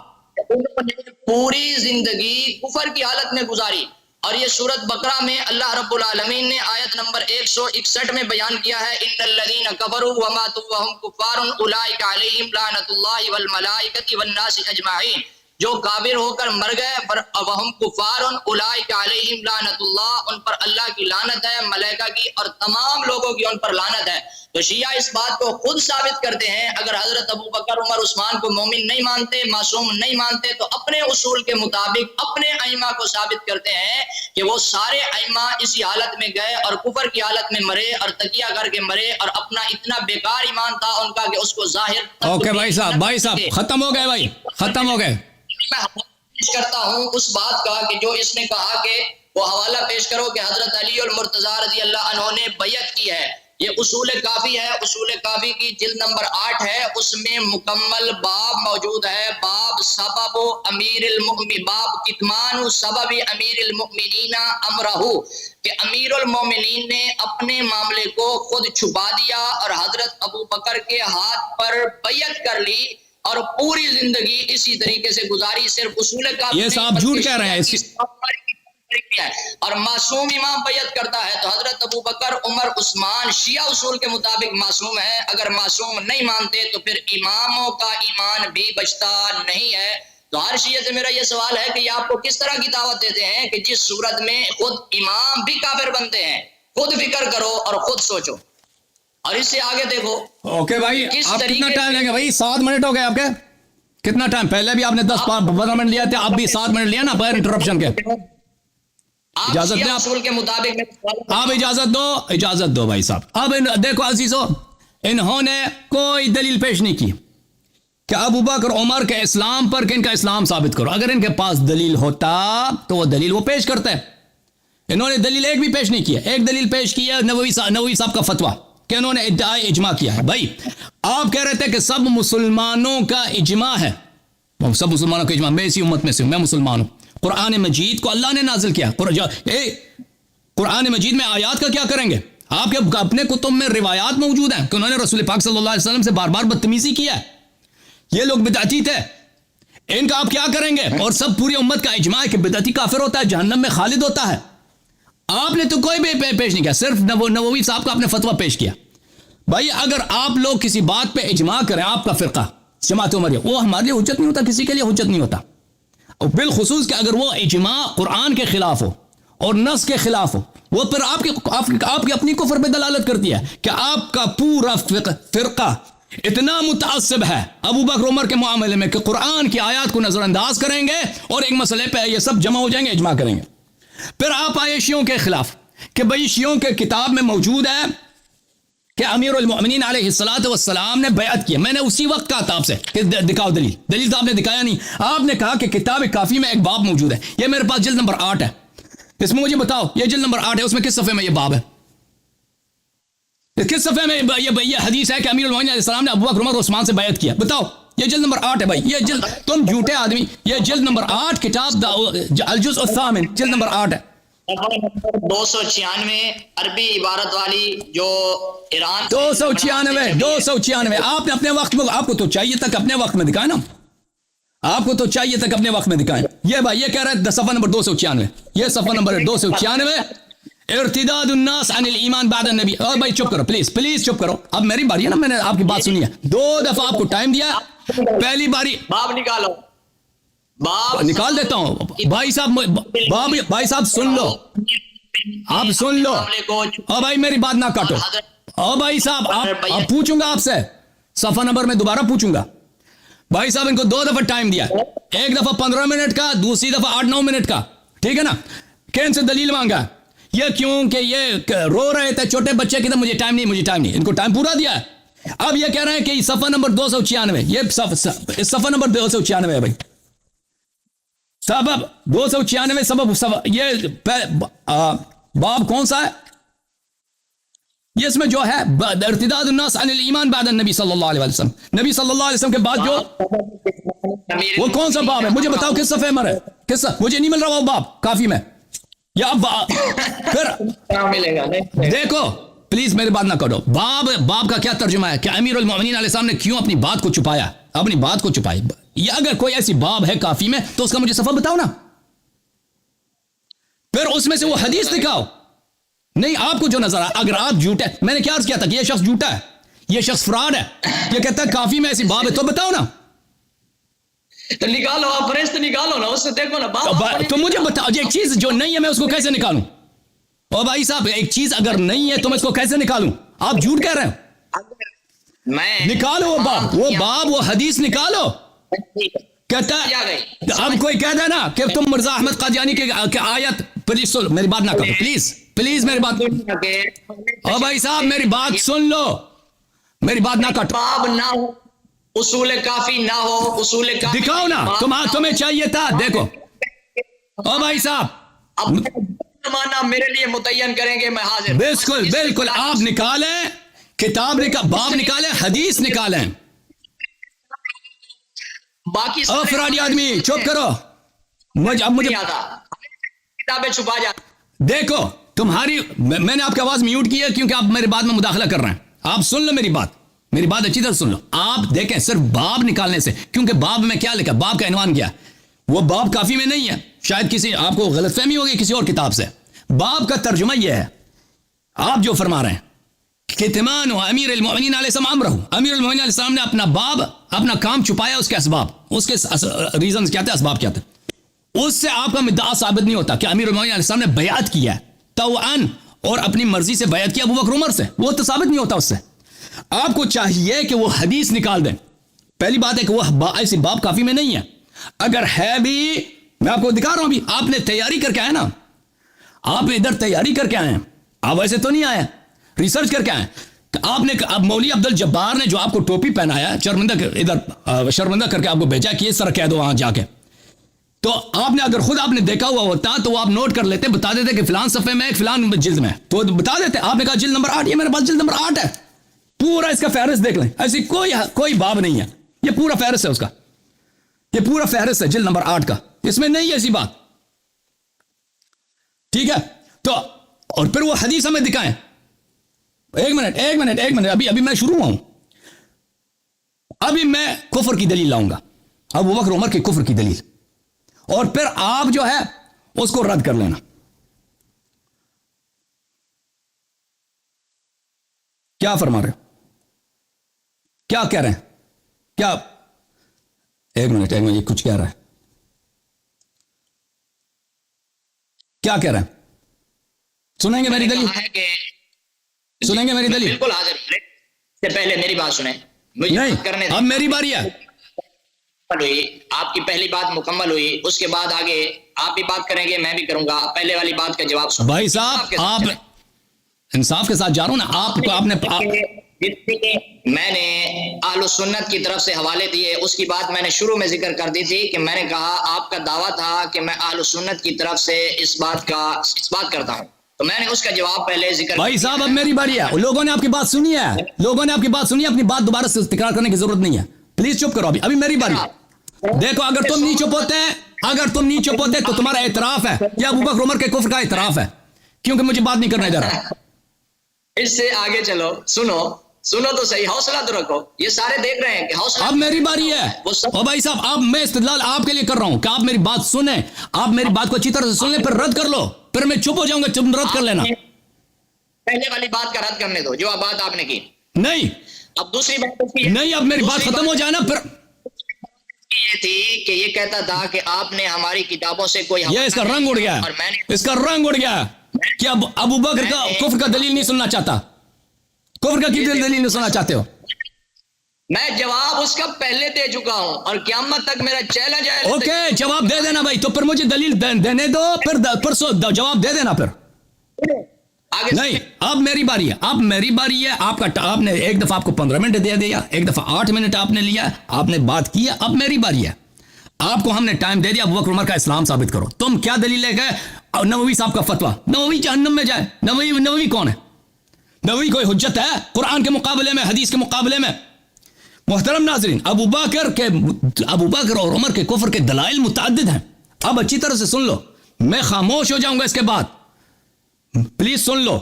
[SPEAKER 1] انہوں نے پوری زندگی کفر کی حالت میں گزاری. اور یہ سورۃ بقرہ میں اللہ رب العالمین نے آیت نمبر 161 میں بیان کیا ہے, ان الذین کفروا وماتوا وهم کفار اولئک علیہم لعنۃ اللہ والملائکۃ والناس اجمعین. جو کافر ہو کر مر گئے وہم کفار اولئک علیہم لعنۃ اللہ, ان پر اللہ کی لعنت ہے, ملائکہ کی اور تمام لوگوں کی ان پر لعنت ہے. تو شیعہ اس بات کو خود ثابت کرتے ہیں. اگر حضرت ابو بکر عمر عثمان کو مومن نہیں مانتے, معصوم نہیں مانتے, تو اپنے اصول کے مطابق اپنے ائمہ کو ثابت کرتے ہیں کہ وہ سارے ائمہ اسی حالت میں گئے اور کفر کی حالت میں مرے اور تقیہ کر کے مرے, اور اپنا اتنا بیکار ایمان تھا ان کا کہ اس کو ظاہر.
[SPEAKER 2] اوکے بھائی صاحب ختم ہو گئے, بھائی ختم ہو گئے.
[SPEAKER 1] میں پیش کرتا ہوں اس بات کا کہ جو اس نے کہا کہ وہ حوالہ پیش کرو کہ حضرت علی المرتضیٰ رضی اللہ عنہ نے بیعت کی ہے. یہ اصول کافی ہے, اصول کافی کی جلد نمبر 8 ہے, اس میں مکمل باب موجود ہے. باب سبب امیر المؤمنین, باب کتمان سبب امیر المؤمنین امرہ, کہ امیر المومنین نے اپنے معاملے کو خود چھپا دیا اور حضرت ابو بکر کے ہاتھ پر بیعت کر لی اور پوری زندگی اسی طریقے سے گزاری. صرف اصول کافی
[SPEAKER 2] یہ صاحب جھوٹ کہہ رہے ہیں.
[SPEAKER 1] اور معصوم امام بیعت کرتا ہے تو حضرت ابو بکر عمر عثمان شیعہ اصول کے مطابق معصوم ہے. اگر معصوم نہیں مانتے تو پھر اماموں کا ایمان بھی بچتا نہیں ہے. تو ہر شیعہ سے میرا یہ سوال ہے کہ یہ آپ کو کس طرح کی دعوت دیتے ہیں کہ جس صورت میں خود امام بھی کافر بنتے ہیں. خود فکر کرو اور خود سوچو اور اس سے آگے دیکھو.
[SPEAKER 2] اوکے بھائی, آپ کتنا ٹائم لیں گے بھائی؟ 7 منٹ ہو گئے آپ کے. کتنا ٹائم؟ پہلے بھی آپ نے 10-15 منٹ لیا تھا, اب بھی 7 منٹ لیا نا بغیر انٹرپشن کے. اجازت دیں اصول کے مطابق, آپ اجازت دو بھائی صاحب. اب دیکھو عزیزو, انہوں نے کوئی دلیل پیش نہیں کی کہ ابو بکر عمر کے اسلام پر کہ ان کا اسلام ثابت کرو. اگر ان کے پاس دلیل ہوتا تو وہ دلیل وہ پیش کرتے. انہوں نے دلیل ایک بھی پیش نہیں کی. ایک دلیل پیش کی ہے نووی صاحب کا فتویٰ کہ انہوں نے ادعا اجماع کیا ہے. بھائی آپ کہہ رہے تھے کہ سب مسلمانوں کا اجماع ہے, سب مسلمانوں کا اجماع, میں اسی امت میں سے ہوں, میں مسلمان ہوں. قرآن مجید کو اللہ نے نازل کیا. قرآن مجید میں آیات کا کیا کریں گے؟ آپ کے اپنے کتب میں روایات موجود ہیں کہ انہوں نے رسول پاک صلی اللہ علیہ وسلم سے بار بار بدتمیزی کیا ہے. یہ لوگ بدعتی تھے, ان کا آپ کیا کریں گے؟ اور سب پوری امت کا اجماع ہے کہ بدعتی کافر ہوتا ہے, جہنم میں خالد ہوتا ہے. آپ نے تو کوئی بھی پیش نہیں کیا, صرف نووی صاحب کا اپنے فتویٰ پیش کیا. بھائی اگر آپ لوگ کسی بات پہ اجماع کریں, آپ کا فرقہ جماعت عمریہ, وہ ہمارے لیے حجت نہیں ہوتا, کسی کے لیے حجت نہیں ہوتا. اور بالخصوص کہ اگر وہ اجماع قرآن کے خلاف ہو اور نص کے خلاف ہو, وہ پھر آپ کی اپنی کفر پہ دلالت کرتی ہے کہ آپ کا پورا فرقہ اتنا متعصب ہے ابو بکر عمر کے معاملے میں کہ قرآن کی آیات کو نظر انداز کریں گے اور ایک مسئلے پہ یہ سب جمع ہو جائیں گے, اجماع کریں گے. پھر آپ آئے شیعوں کے خلاف کہ بھئی شیعوں کے کتاب میں موجود ہے کہ امیر المؤمنین علیہ الصلوۃ والسلام نے بیعت کی. میں نے اسی وقت کہا تھا آپ سے کہ دکھاؤ دلیل تو آپ نے دکھایا نہیں. آپ نے کہا کہ کتاب کافی میں ایک باب موجود ہے, یہ میرے پاس جلد نمبر 8 ہے, اس میں مجھے بتاؤ یہ جلد نمبر 8 ہے, اس میں کس صفحے میں یہ باب ہے؟ کس صفحے میں یہ حدیث ہے کہ امیر المؤمنین علیہ السلام نے ابو بکر عمر عثمان سے بیعت کیا؟ بتاؤ. یہ جلد نمبر 8 ہے بھائی, یہ جلد, تم جھوٹے آدمی, یہ جلد نمبر 8 کتاب الجزء الثامن جلد نمبر 8 ہے.
[SPEAKER 1] 296 عربی عبارت والی جو ایران
[SPEAKER 2] 296 آپ نے اپنے وقت میں, آپ کو تو چاہیے تک اپنے وقت میں دکھائیں نا, آپ کو تو چاہیے تک اپنے وقت میں دکھائیں. یہ بھائی یہ کہہ رہا ہے صفحہ نمبر 296, یہ صفحہ نمبر 296, ارتداد الناس عن الایمان بعد النبی. اور بھائی چپ کرو پلیز چپ کرو. اب میری باری ہے نا, میں نے آپ کی بات سنی ہے, 2 دفعہ آپ کو ٹائم دیا. پہلی باری
[SPEAKER 1] باب نکالو, باب
[SPEAKER 2] نکال دیتا ہوں. بھائی صاحب سن لو, آپ سن لو. او بھائی میری بات نہ کاٹو. او بھائی صاحب آپ پوچھوں گا آپ سے صفحہ نمبر میں دوبارہ پوچھوں گا. بھائی صاحب ان کو 2 دفعہ ٹائم دیا, ایک دفعہ 15 منٹ کا, دوسری دفعہ 8-9 منٹ کا, ٹھیک ہے نا. کین سے دلیل مانگا, یہ کیوں کہ یہ رو رہے تھے چھوٹے بچے کی طرح, مجھے ٹائم نہیں. ان کو ٹائم پورا دیا ہے. اب یہ کہہ رہے ہیں کہ صفحہ نمبر 296, یہ صفحہ نمبر 296 ہے بھائی. سبب 296 سبب یہ باب کون سا ہے؟ یہ اس میں جو ہے ارتداد الناس عن الایمان بعد النبی صلی اللہ علیہ وسلم, نبی صلی اللہ علیہ وسلم کے بعد جو وہ کون سا باب ہے مجھے بتاؤ, کس صفحے میں ہے, کس مجھے نہیں مل رہا وہ باب کافی میں, یا پھر دیکھو پلیز میری بات نہ کرو. باب کا کیا ترجمہ ہے کہ امیر المومنین علیہ السلام نے کیوں اپنی بات کو چھپایا, اپنی بات کو چھپائی. یہ اگر کوئی ایسی باب ہے کافی میں تو اس کا مجھے صفحہ بتاؤ نا, پھر اس میں سے وہ حدیث دکھاؤ. نہیں آپ کو جو نظر آ, اگر آپ جھوٹے, میں نے کیا عرض کیا تھا کہ یہ شخص جھوٹا ہے, یہ شخص فراڈ ہے, یہ کہتا ہے کافی میں ایسی باب ہے, تو بتاؤ نا.
[SPEAKER 1] تو نکالو, آپ فہرست نکالو نا, اس سے دیکھو نا.
[SPEAKER 2] تو مجھے بتاؤ ایک چیز جو نہیں ہے میں اس کو کیسے نکالوں؟ او بھائی صاحب ایک چیز اگر نہیں ہے تو میں اس کو کیسے نکالوں؟ آپ جھوٹ کہہ رہے ہیں. نکالو وہ باب وہ حدیث نکالو. کہتا ہے اب کوئی کہتا ہے نا کہ تم مرزا احمد قادیانی کی آیت, پلیز سن میری بات نہ کرو, پلیز میری بات. او بھائی صاحب میری بات سن لو, میری بات نہ کاٹو.
[SPEAKER 1] باب نہ ہو, اصول کافی نہ ہو, اصول کافی
[SPEAKER 2] دکھاؤ نا, تمہیں چاہیے تھا. دیکھو او بھائی صاحب
[SPEAKER 1] زمانہ میرے لیے متعین کریں گے, میں حاضر.
[SPEAKER 2] بالکل آپ نکالیں کتاب, باب نکالیں, حدیث نکالیں.
[SPEAKER 1] باقی
[SPEAKER 2] فراڈی آدمی چپ کرو, مجھے
[SPEAKER 1] کتابیں چھپا جاتی.
[SPEAKER 2] دیکھو تمہاری, میں نے آپ کی آواز میوٹ کی ہے کیونکہ آپ میری بات میں مداخلہ کر رہے ہیں. آپ سن لو میری بات اچھی طرح سن لو. آپ دیکھیں صرف باب نکالنے سے, کیونکہ باب میں کیا لکھا, باب کا عنوان کیا, وہ باب کافی میں نہیں ہے. شاید کسی آپ کو غلط فہمی ہوگی کسی اور کتاب سے. باب کا ترجمہ یہ ہے, آپ جو فرما رہے ہیں کتمان و امیر المؤمنین علیہ السلام امرہ, امیر المؤمنین علیہ السلام نے اپنا باب, اپنا کام چھپایا, اس کے اسباب, اس کے ریزنز کیا تھے, اسباب کیا تھے. اس سے آپ کا مدعا ثابت نہیں ہوتا کہ امیر المؤمنین علیہ السلام نے بیعت کیا ہے طوعاً اور اپنی مرضی سے بیعت کیا ابو بکر عمر سے, وہ تو ثابت نہیں ہوتا. اس سے آپ کو چاہیے کہ وہ حدیث نکال دیں. پہلی بات ہے کہ وہ ایسی باب کافی میں نہیں ہے. اگر ہے بھی میں آپ کو دکھا رہا ہوں, بھی آپ نے تیاری کر کے آئے نا, آپ ادھر تیاری کر کے آئے ہیں, آپ ایسے تو نہیں آئے, ریسرچ کر کے آئے. آپ نے اب مولوی عبد الجبار نے جو آپ کو ٹوپی پہنایا, شرمندہ کر کے آپ کو بھیجا کہ اس طرح کہہ دو وہاں جا کے, تو آپ نے اگر خود آپ نے دیکھا ہوا ہوتا تو وہ آپ نوٹ کر لیتے, بتا دیتے کہ فلان صفحے میں فلان جلد میں, تو بتا دیتے. آپ نے کہا جلد نمبر 8, یہ میرے پاس جلد نمبر 8 ہے, پورا اس کا فہرست دیکھ لیں. ایسی کوئی باب نہیں ہے, یہ پورا فہرست ہے اس کا, یہ پورا فہرست ہے جلد نمبر 8 کا, اس میں نہیں ہے ایسی بات. ٹھیک ہے, تو اور پھر وہ حدیث ہمیں دکھائیں. ایک منٹ ابھی میں شروع ہوں. ابھی میں کفر کی دلیل لاؤں گا, ابو بکر عمر کے کفر کی دلیل, اور پھر آپ جو ہے اس کو رد کر لینا. کیا فرما رہے ہو, کیا کہہ رہے ہیں, کیا, ایک منٹ یہ کچھ کہہ رہا ہے, کیا کہہ رہے ہیں, سنیں گے میری دلیل, سنیں گے میری دلیل.
[SPEAKER 1] بالکل حاضر, سے پہلے میری بات سنیں.
[SPEAKER 2] نہیں, اب میری باری ہے.
[SPEAKER 1] آپ کی پہلی بات مکمل ہوئی, اس کے بعد آگے آپ بھی بات کریں گے, میں بھی کروں گا. پہلے والی بات کا جواب سنیں.
[SPEAKER 2] بھائی صاحب آپ انصاف کے ساتھ جا رہا ہوں نا, آپ نے
[SPEAKER 1] میں نے اہل السنت کی طرف سے حوالے دیے, اس کی بات میں نے شروع میں ذکر کر دی تھی کہ میں نے کہا آپ کا دعویٰ تھا کہ میں اہل السنت کی طرف سے اس بات کرتا ہوں, تو میں نے اس کا جواب پہلے ذکر.
[SPEAKER 2] بھائی صاحب اب میری باری ہے, لوگوں نے آپ کی بات سنی ہے, اپنی بات دوبارہ سے تکرار کرنے کی ضرورت نہیں ہے. پلیز چپ کرو, ابھی میری باری ہے. دیکھو اگر تم نہیں چپ ہوتے تو تمہارا اعتراف ہے, یا ابو بکر عمر کے کفر کا اعتراف ہے, کیونکہ مجھے بات نہیں کرنے دے رہا.
[SPEAKER 1] اس سے آگے چلو, سنو تو صحیح, حوصلہ تو رکھو. یہ سارے دیکھ رہے ہیں کہ حوصلہ.
[SPEAKER 2] اب میری باری ہے. او بھائی صاحب میں استدلال آپ کے لیے کر رہا ہوں کہ آپ میری بات سنیں, آپ میری بات کو اچھی طرح سے سن لیں, پھر رد کر لو, پھر میں چپ ہو جاؤں گا, تم رد کر لینا.
[SPEAKER 1] پہلے والی بات کا رد کرنے دو جو بات آپ نے کی.
[SPEAKER 2] نہیں,
[SPEAKER 1] اب دوسری بات
[SPEAKER 2] نہیں, اب میری بات ختم ہو جائے نا, پھر
[SPEAKER 1] یہ تھی کہ یہ کہتا تھا کہ آپ نے ہماری کتابوں سے کوئی,
[SPEAKER 2] یہ اس کا رنگ اڑ گیا, اس کا رنگ اڑ گیا. کہ ابو بکر کا کفر کا دلیل نہیں سننا چاہتا؟ کفر کا کس دلیل نہیں سننا چاہتے ہو؟
[SPEAKER 1] میں جواب اس کا پہلے دے چکا ہوں اور قیامت تک میرا چیلنج ہے.
[SPEAKER 2] اوکے جواب دے دینا بھائی. تو پھر مجھے دلیل دینے دو, پھر جواب دے دینا. پھر نہیں, اب میری باری ہے. آپ نے ایک دفعہ آپ کو 15 منٹ دے دیا, ایک دفعہ 8 منٹ آپ نے لیا, آپ نے بات کی. اب میری باری ہے, آپ کو ہم نے ٹائم دے دیا. ابو بکر عمر کا اسلام ثابت کرو. تم کیا دلیل لے گئے؟ نووی صاحب کا فتویٰ, نووی جہنم میں جائے. نووی کون ہے؟ نووی کوئی حجت ہے قرآن کے مقابلے میں, حدیث کے مقابلے میں؟ محترم ناظرین, ابو بکر اور عمر کے کفر کے دلائل متعدد ہیں. اب اچھی طرح سے سن لو, میں خاموش ہو جاؤں گا اس کے بعد. پلیز سن لو,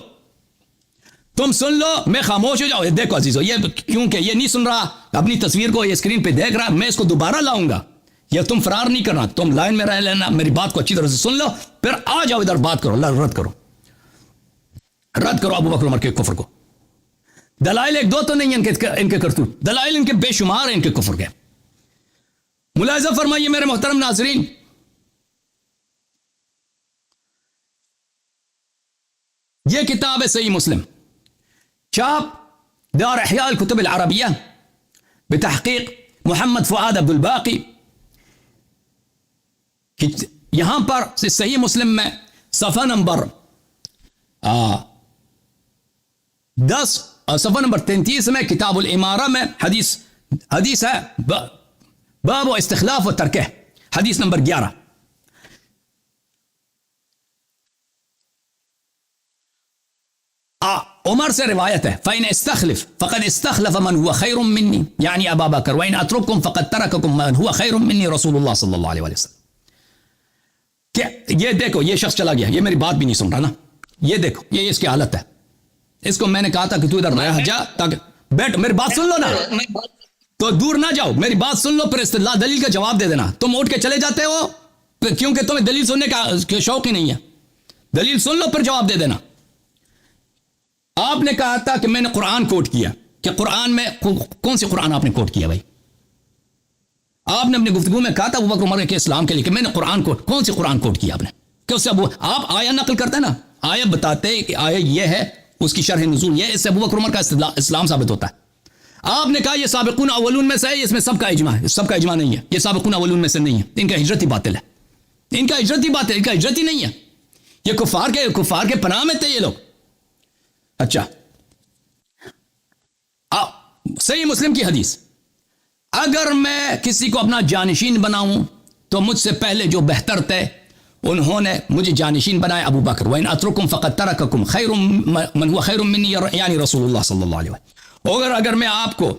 [SPEAKER 2] تم سن لو, میں خاموش ہو جاؤں. دیکھو عزیزو, یہ کیونکہ یہ نہیں سن رہا, اپنی تصویر کو یہ اسکرین پہ دیکھ رہا, میں اس کو دوبارہ لاؤں گا. یہ تم فرار نہیں کرنا, تم لائن میں رہ لینا. میری بات کو اچھی طرح سے سن لو, پھر آ جاؤ ادھر, بات کرو. رد کرو ابو بکر عمر کے کفر کو. دلائل ایک دو تو نہیں ان کے کرتوت, دلائل ان کے بے شمار ہیں ان کے کفر کے. ملاحظہ فرمائیے میرے محترم ناظرین, یہ کتاب ہے صحیح مسلم, چاپ دار احیاء الکتب العربیہ بتحقیق محمد فؤاد عبد الباقی. یہاں پر صحیح مسلم میں صفحہ نمبر 10, صفحہ نمبر 33 میں کتاب الامارہ میں حدیث ہے باب و استخلاف و ترکہ, حدیث نمبر 11. عمر سے روایت ہے, فَإِنْ اسْتَخْلِفْ فَقَدْ اسْتَخْلَفَ مَنْ هُوَ خَيْرٌ مِّنِّي, یعنی ابا بکر, وَإِنْ أَتْرُكْكُمْ فَقَدْ تَرَكَكُمْ مَنْ هُوَ خَيْرٌ مِّنِّي رسول اللہ صلی اللہ علیہ وسلم. کہ یہ دیکھو, یہ شخص چلا گیا, یہ میری بات بھی نہیں سن رہا نا. یہ دیکھو, یہ اس کی حالت ہے. اس کو میں نے کہا تھا کہ تو ادھر رہ جا, تاکہ بیٹھ, میری بات سن لو نا, تو دور نہ جاؤ, میری بات سن لو, پھر استدلال دلیل کا جواب دے دینا. تم اٹھ کے چلے جاتے ہو کیونکہ تمہیں دلیل سننے کا شوق ہی نہیں ہے. دلیل سن لو, پھر جواب دے دینا. آپ نے کہا تھا کہ میں نے قرآن کوٹ کیا, کہ قرآن میں کون سی قرآن آپ نے کوٹ کیا بھائی؟ آپ نے اپنی گفتگو میں کہا تھا ابو بکر عمر کے اسلام کے لیے کہ میں نے قرآن کوٹ, کون سی قرآن کوٹ کیا آپ نے؟ کہ اس سے آپ آیا نقل کرتے نا, آیا بتاتے کہ آیا یہ ہے, اس کی شرح نزول یہ, اس سے ابو بکر عمر کا اسلام ثابت ہوتا ہے. آپ نے کہا یہ سابقون اولون میں سے ہے, اس میں سب کا اجماع ہے. سب کا اجماع نہیں ہے, یہ سابقون اولون میں سے نہیں ہے. ان کا ہجرت ہی باطل ہے, ان کا ہجرت ہی نہیں ہے. یہ کفار کے پناہ میں تھے یہ لوگ. اچھا, صحیح مسلم کی حدیث, اگر میں کسی کو اپنا جانشین بناؤں تو مجھ سے پہلے جو بہتر تھے انہوں نے مجھے جانشین بنایا ابو بکر. وَإِنْ أَتْرُكُمْ فَقَدْ تَرَكَكُمْ خَيْرٌ مَنْ هُوَ خَيْرٌ مِّنِّي, یعنی رسول اللہ صلی اللہ علیہ وسلم. اگر میں آپ کو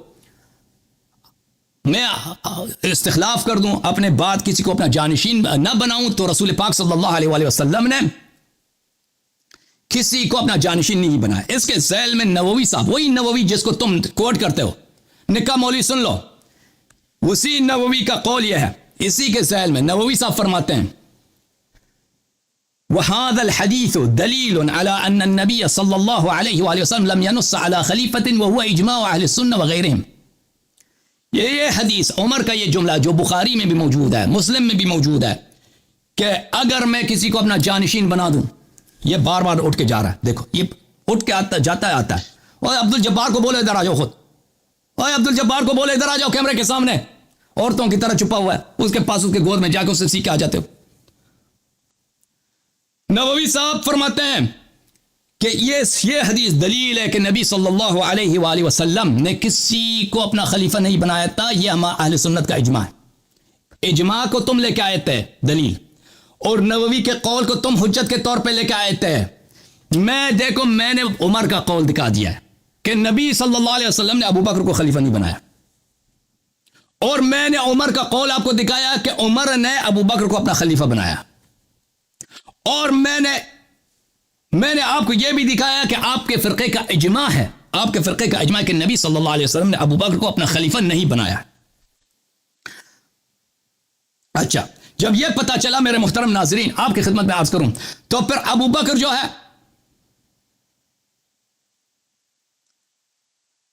[SPEAKER 2] میں استخلاف کر دوں, اپنے بعد کسی کو اپنا جانشین نہ بناؤں, تو رسول پاک صلی اللہ علیہ وسلم نے کسی کو اپنا جانشین نہیں بنایا. اس کے ذیل میں نووی صاحب, وہی نووی جس کو تم کوٹ کرتے ہو, نکاح مولوی سن لو, اسی نووی کا قول یہ ہے. اسی کے ذیل میں نووی صاحب فرماتے ہیں, وهذا الحديث دليل على أن النبي صلى الله عليه وآله وسلم لم ينص على خليفة وهو إجماع أهل السنة وغيرهم. یہ حدیث, عمر کا یہ جملہ جو بخاری میں بھی موجود ہے, مسلم میں بھی موجود ہے, کہ اگر میں کسی کو اپنا جانشین بنا دوں. یہ بار بار اٹھ کے جا رہا ہے, دیکھو یہ اٹھ کے جاتا ہے. اوے عبد الجبار کو بولو ادھر آ جاؤ خود, اوے عبد الجبار کو بولو ادھر آ جاؤ کیمرے کے سامنے, عورتوں کی طرح چھپا ہوا ہے, اس کے پاس, اس کے گود میں جا کے اس سے سیکھ کے آ جاتے ہو. نووی صاحب فرماتے ہیں کہ یہ حدیث دلیل ہے کہ نبی صلی اللہ علیہ وآلہ وسلم نے کسی کو اپنا خلیفہ نہیں بنایا تھا. یہ اہل سنت کا اجماع ہے. اجماع کو تم لے کے آئے تھے دلیل, اور نووی کے قول کو تم حجت کے طور پہ لے کے آئے تھے. میں نے عمر کا قول دکھا دیا ہے کہ نبی صلی اللہ علیہ وسلم نے ابو بکر کو خلیفہ نہیں بنایا, اور میں نے عمر کا قول آپ کو دکھایا کہ عمر نے ابو بکر کو اپنا خلیفہ بنایا. اور میں نے آپ کو یہ بھی دکھایا کہ آپ کے فرقے کا اجماع ہے, آپ کے فرقے کا اجماع کہ نبی صلی اللہ علیہ وسلم نے ابو بکر کو اپنا خلیفہ نہیں بنایا. اچھا, جب یہ پتا چلا میرے محترم ناظرین, آپ کی خدمت میں عرض کروں, تو پھر ابو بکر جو ہے,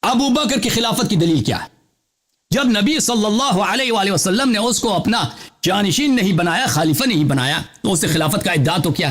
[SPEAKER 2] ابو بکر کی خلافت کی دلیل کیا ہے؟ جب نبی صلی اللہ علیہ وآلہ وسلم نے اس کو اپنا جانشین نہیں بنایا, خلیفہ نہیں بنایا, تو اس سے خلافت کا ادعا تو کیا؟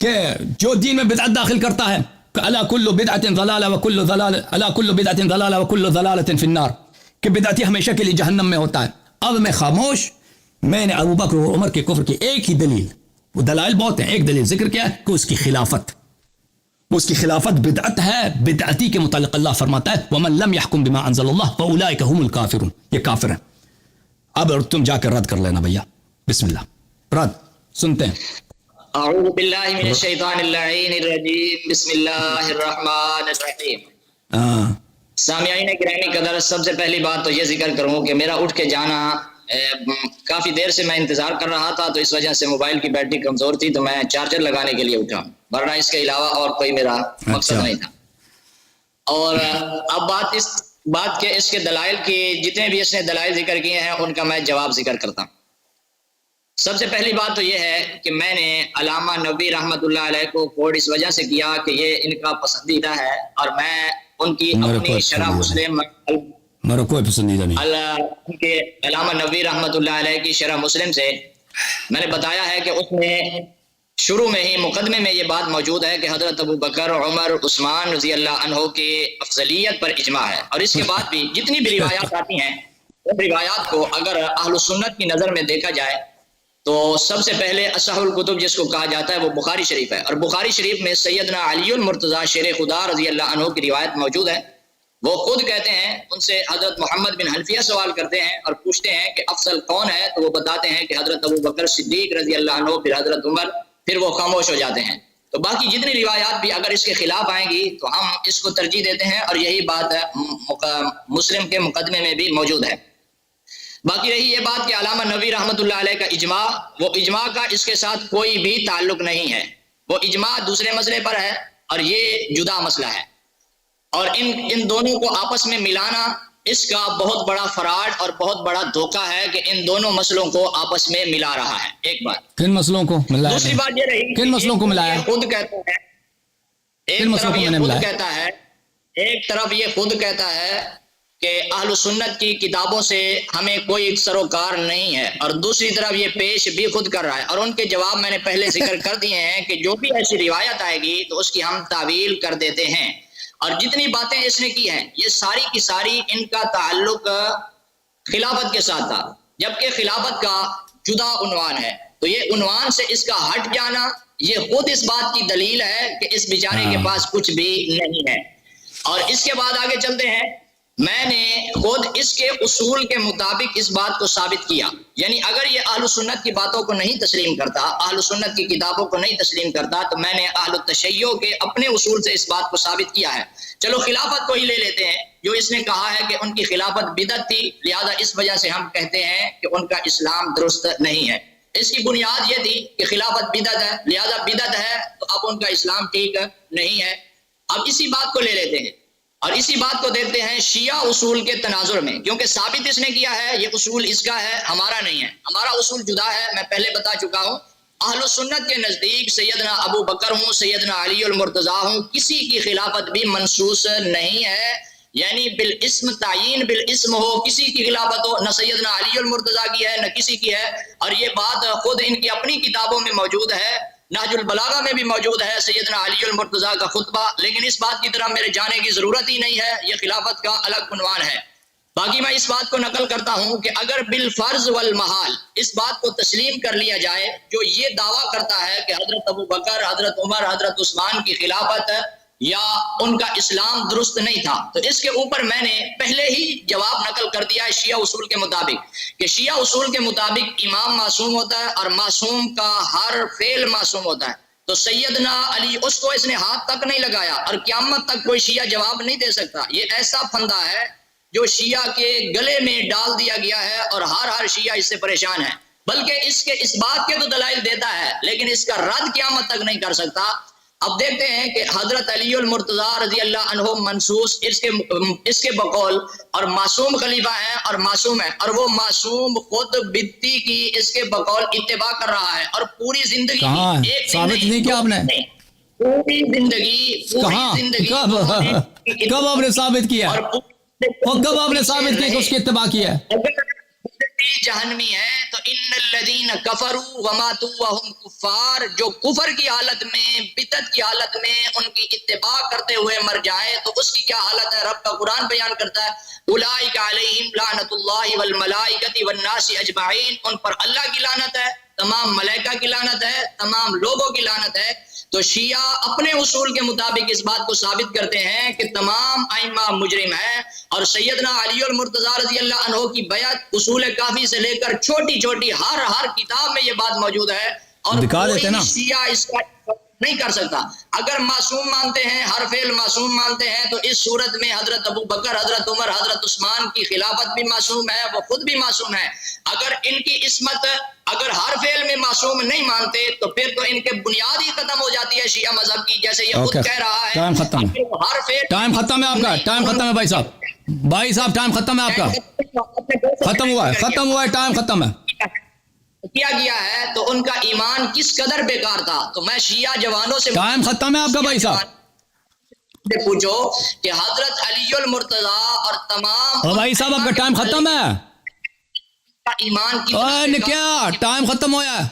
[SPEAKER 2] کہ جو دین میں بدعت داخل کرتا ہے الا کل بدعت ضلالہ وکل ضلالہ الا کل بدعت ضلالہ وکل ضلالۃ فی النار، کہ بدعتی ہمیشہ کے لیے جہنم میں ہوتا ہے. اب میں خاموش. میں نے ابو بکر اور عمر کے کفر کی ایک ہی دلیل، وہ دلائل بہت ہیں، ایک دلیل ذکر کیا ہے کہ اس کی خلافت، اس کی خلافت بدعت ہے. بدعتی کے متعلق اللہ فرماتا ہے ومن لم يحكم بما انزل الله فاولئک هم الکافرون، یہ کافر ہیں. اب تم جا کر رد کر لینا بھیا. بسم اللہ، رد سنتے ہیں.
[SPEAKER 1] اعوذ باللہ من الشیطان اللعین الرجیم، بسم اللہ الرحمن الرحیم. سامعین گرامی قدر، سب سے پہلی بات تو یہ ذکر کروں کہ میرا اٹھ کے جانا کافی دیر سے میں انتظار کر رہا تھا، تو اس وجہ سے موبائل کی بیٹری کمزور تھی تو میں چارجر لگانے کے لیے اٹھا، ورنہ اس کے علاوہ اور کوئی میرا مقصد نہیں تھا. اور اب بات کے اس کے دلائل کی، جتنے بھی اس نے دلائل ذکر کیے ہیں ان کا میں جواب ذکر کرتا ہوں. سب سے پہلی بات تو یہ ہے کہ میں نے علامہ نووی رحمۃ اللہ علیہ کو کوٹ اس وجہ سے کیا کہ یہ ان کا پسندیدہ ہے، اور میں ان کی اپنی شرح مسلم،
[SPEAKER 2] میرا کوئی پسندیدہ نہیں،
[SPEAKER 1] ان کے علامہ نووی رحمۃ اللہ علیہ کی شرح مسلم سے میں نے بتایا ہے کہ اس میں شروع میں ہی مقدمے میں یہ بات موجود ہے کہ حضرت ابو بکر، عمر، عثمان رضی اللہ عنہ کی افضلیت پر اجماع ہے. اور اس کے بعد بھی جتنی بھی روایات آتی ہیں ان روایات کو اگر اہل سنت کی نظر میں دیکھا جائے تو سب سے پہلے اصح الکتب جس کو کہا جاتا ہے وہ بخاری شریف ہے، اور بخاری شریف میں سیدنا علی المرتضیٰ شیر خدا رضی اللہ عنہ کی روایت موجود ہے. وہ خود کہتے ہیں، ان سے حضرت محمد بن حنفیہ سوال کرتے ہیں اور پوچھتے ہیں کہ افضل کون ہے، تو وہ بتاتے ہیں کہ حضرت ابو بکر صدیق رضی اللہ عنہ، پھر حضرت عمر، پھر وہ خاموش ہو جاتے ہیں. تو باقی جتنی روایات بھی اگر اس کے خلاف آئیں گی تو ہم اس کو ترجیح دیتے ہیں، اور یہی بات مسلم کے مقدمے میں بھی موجود ہے. باقی رہی یہ بات کہ علامہ نووی رحمۃ اللہ علیہ کا اجماع، وہ اجماع کا اس کے ساتھ کوئی بھی تعلق نہیں ہے. وہ اجماع دوسرے مسئلے پر ہے اور یہ جدا مسئلہ ہے، اور ان دونوں کو آپس میں ملانا اس کا بہت بڑا فراڈ اور بہت بڑا دھوکہ ہے کہ ان دونوں مسئلوں کو آپس میں ملا رہا ہے. ایک بات.
[SPEAKER 2] کن مسئلوں کو ملایا؟
[SPEAKER 1] دوسری بات یہ رہی
[SPEAKER 2] کن مسئلوں کو ملایا؟
[SPEAKER 1] خود کہتا ہے، ایک طرف یہ خود کہتا ہے، ایک طرف یہ خود کہتا ہے کہ اہل سنت کی کتابوں سے ہمیں کوئی سروکار نہیں ہے، اور دوسری طرف یہ پیش بھی خود کر رہا ہے. اور ان کے جواب میں نے پہلے ذکر کر دیے ہیں کہ جو بھی ایسی روایت آئے گی تو اس کی ہم تعویل کر دیتے ہیں. اور جتنی باتیں اس نے کی ہیں یہ ساری کی ساری ان کا تعلق خلافت کے ساتھ تھا، جبکہ خلافت کا جدا عنوان ہے. تو یہ عنوان سے اس کا ہٹ جانا یہ خود اس بات کی دلیل ہے کہ اس بیچارے کے پاس کچھ بھی نہیں ہے. اور اس کے بعد آگے چلتے ہیں. میں نے خود اس کے اصول کے مطابق اس بات کو ثابت کیا، یعنی اگر یہ اہل سنت کی باتوں کو نہیں تسلیم کرتا، اہل سنت کی کتابوں کو نہیں تسلیم کرتا، تو میں نے اہل التشیع کے اپنے اصول سے اس بات کو ثابت کیا ہے. چلو خلافت کو ہی لے لیتے ہیں، جو اس نے کہا ہے کہ ان کی خلافت بدعت تھی، لہذا اس وجہ سے ہم کہتے ہیں کہ ان کا اسلام درست نہیں ہے. اس کی بنیاد یہ تھی کہ خلافت بدعت ہے، لہذا بدعت ہے تو اب ان کا اسلام ٹھیک نہیں ہے. اب اسی بات کو لے لیتے ہیں اور اسی بات کو دیکھتے ہیں شیعہ اصول کے تناظر میں، کیونکہ ثابت اس نے کیا ہے یہ اصول اس کا ہے، ہمارا نہیں ہے. ہمارا اصول جدا ہے، میں پہلے بتا چکا ہوں. اہل سنت کے نزدیک سیدنا ابو بکر ہوں، سیدنا علی المرتضیٰ ہوں، کسی کی خلافت بھی منصوص نہیں ہے، یعنی بالاسم تعین بالاسم ہو، کسی کی خلافت ہو، نہ سیدنا علی المرتضیٰ کی ہے نہ کسی کی ہے. اور یہ بات خود ان کی اپنی کتابوں میں موجود ہے، نہج البلاغہ میں بھی موجود ہے سیدنا علی المرتضیٰ کا خطبہ. لیکن اس بات کی طرف میرے جانے کی ضرورت ہی نہیں ہے، یہ خلافت کا الگ عنوان ہے. باقی میں اس بات کو نقل کرتا ہوں کہ اگر بالفرض والمحال اس بات کو تسلیم کر لیا جائے جو یہ دعویٰ کرتا ہے کہ حضرت ابو بکر، حضرت عمر، حضرت عثمان کی خلافت یا ان کا اسلام درست نہیں تھا، تو اس کے اوپر میں نے پہلے ہی جواب نقل کر دیا ہے شیعہ اصول کے مطابق، کہ شیعہ اصول کے مطابق امام معصوم ہوتا ہے اور معصوم کا ہر فعل معصوم ہوتا ہے. تو سیدنا علی اس کو اس نے ہاتھ تک نہیں لگایا اور قیامت تک کوئی شیعہ جواب نہیں دے سکتا. یہ ایسا پھندا ہے جو شیعہ کے گلے میں ڈال دیا گیا ہے اور ہر شیعہ اس سے پریشان ہے، بلکہ اس بات کے تو دلائل دیتا ہے لیکن اس کا رد قیامت تک نہیں کر سکتا. اب دیکھتے ہیں کہ حضرت علی المرتضیٰ رضی اللہ عنہ منصوص اس کے بقول اور معصوم خلیفہ ہیں اور معصوم ہیں، اور وہ معصوم خود بدتی کی اس کے بقول اتباع کر رہا ہے اور پوری زندگی
[SPEAKER 2] ثابت نہیں کیا آپ نے؟
[SPEAKER 1] پوری زندگی
[SPEAKER 2] کب آپ نے ثابت کیا؟ کب آپ نے ثابت کیا کہ اس کی اتباع کیا ہے؟
[SPEAKER 1] جہنمی ہے تو ان الذین کفروا وماتوا وهم کفار جو کفر کی حالت میں، بدعت کی حالت میں ان کی اتباع کرتے ہوئے مر جائیں تو اس کی کیا حالت ہے؟ رب کا قرآن بیان کرتا ہے اولئک علیہم لعنت اللہ والملائکۃ والناس اجمعین، ان پر اللہ کی لعنت ہے، تمام ملائکہ کی لعنت ہے، تمام لوگوں کی لعنت ہے۔ تو شیعہ اپنے اصول کے مطابق اس بات کو ثابت کرتے ہیں کہ تمام ائمہ مجرم ہیں، اور سیدنا علی المرتضیٰ رضی اللہ عنہ کی بیعت اصول کافی سے لے کر چھوٹی چھوٹی ہر کتاب میں یہ بات موجود ہے، اور
[SPEAKER 2] دکھا دیتے نا
[SPEAKER 1] کوئی شیعہ اس کا نہیں کر سکتا۔ اگر معصوم مانتے ہیں، ہر فعل معصوم مانتے ہیں، تو اس صورت میں حضرت ابو بکر، حضرت عمر، حضرت عثمان کی خلافت بھی معصوم ہے، وہ خود بھی معصوم ہے۔ اگر ان کی عصمت، اگر ہر فعل میں معصوم نہیں مانتے تو پھر تو ان کے بنیاد ہی ختم ہو جاتی ہے شیعہ مذہب کی، جیسے یہ خود کہہ رہا ہے
[SPEAKER 2] ٹائم ختم ہے،
[SPEAKER 1] ہر فعل
[SPEAKER 2] ٹائم ختم ہے آپ کا، ٹائم ختم ہے بھائی صاحب، بھائی صاحب ٹائم ختم ہے آپ کا، ختم ہوا ہے، ٹائم ختم ہے۔
[SPEAKER 1] کیا گیا ہے تو ان کا ایمان کس قدر بیکار تھا۔ تو میں شیعہ جوانوں سے
[SPEAKER 2] ٹائم ختم ہے آپ کا بھائی صاحب،
[SPEAKER 1] سے پوچھو کہ حضرت علی المرتضیٰ اور تمام
[SPEAKER 2] بھائی صاحب آپ کا ٹائم ختم ہے،
[SPEAKER 1] کا ایمان کتنا
[SPEAKER 2] اوے کیا ٹائم ختم ہوا ہے،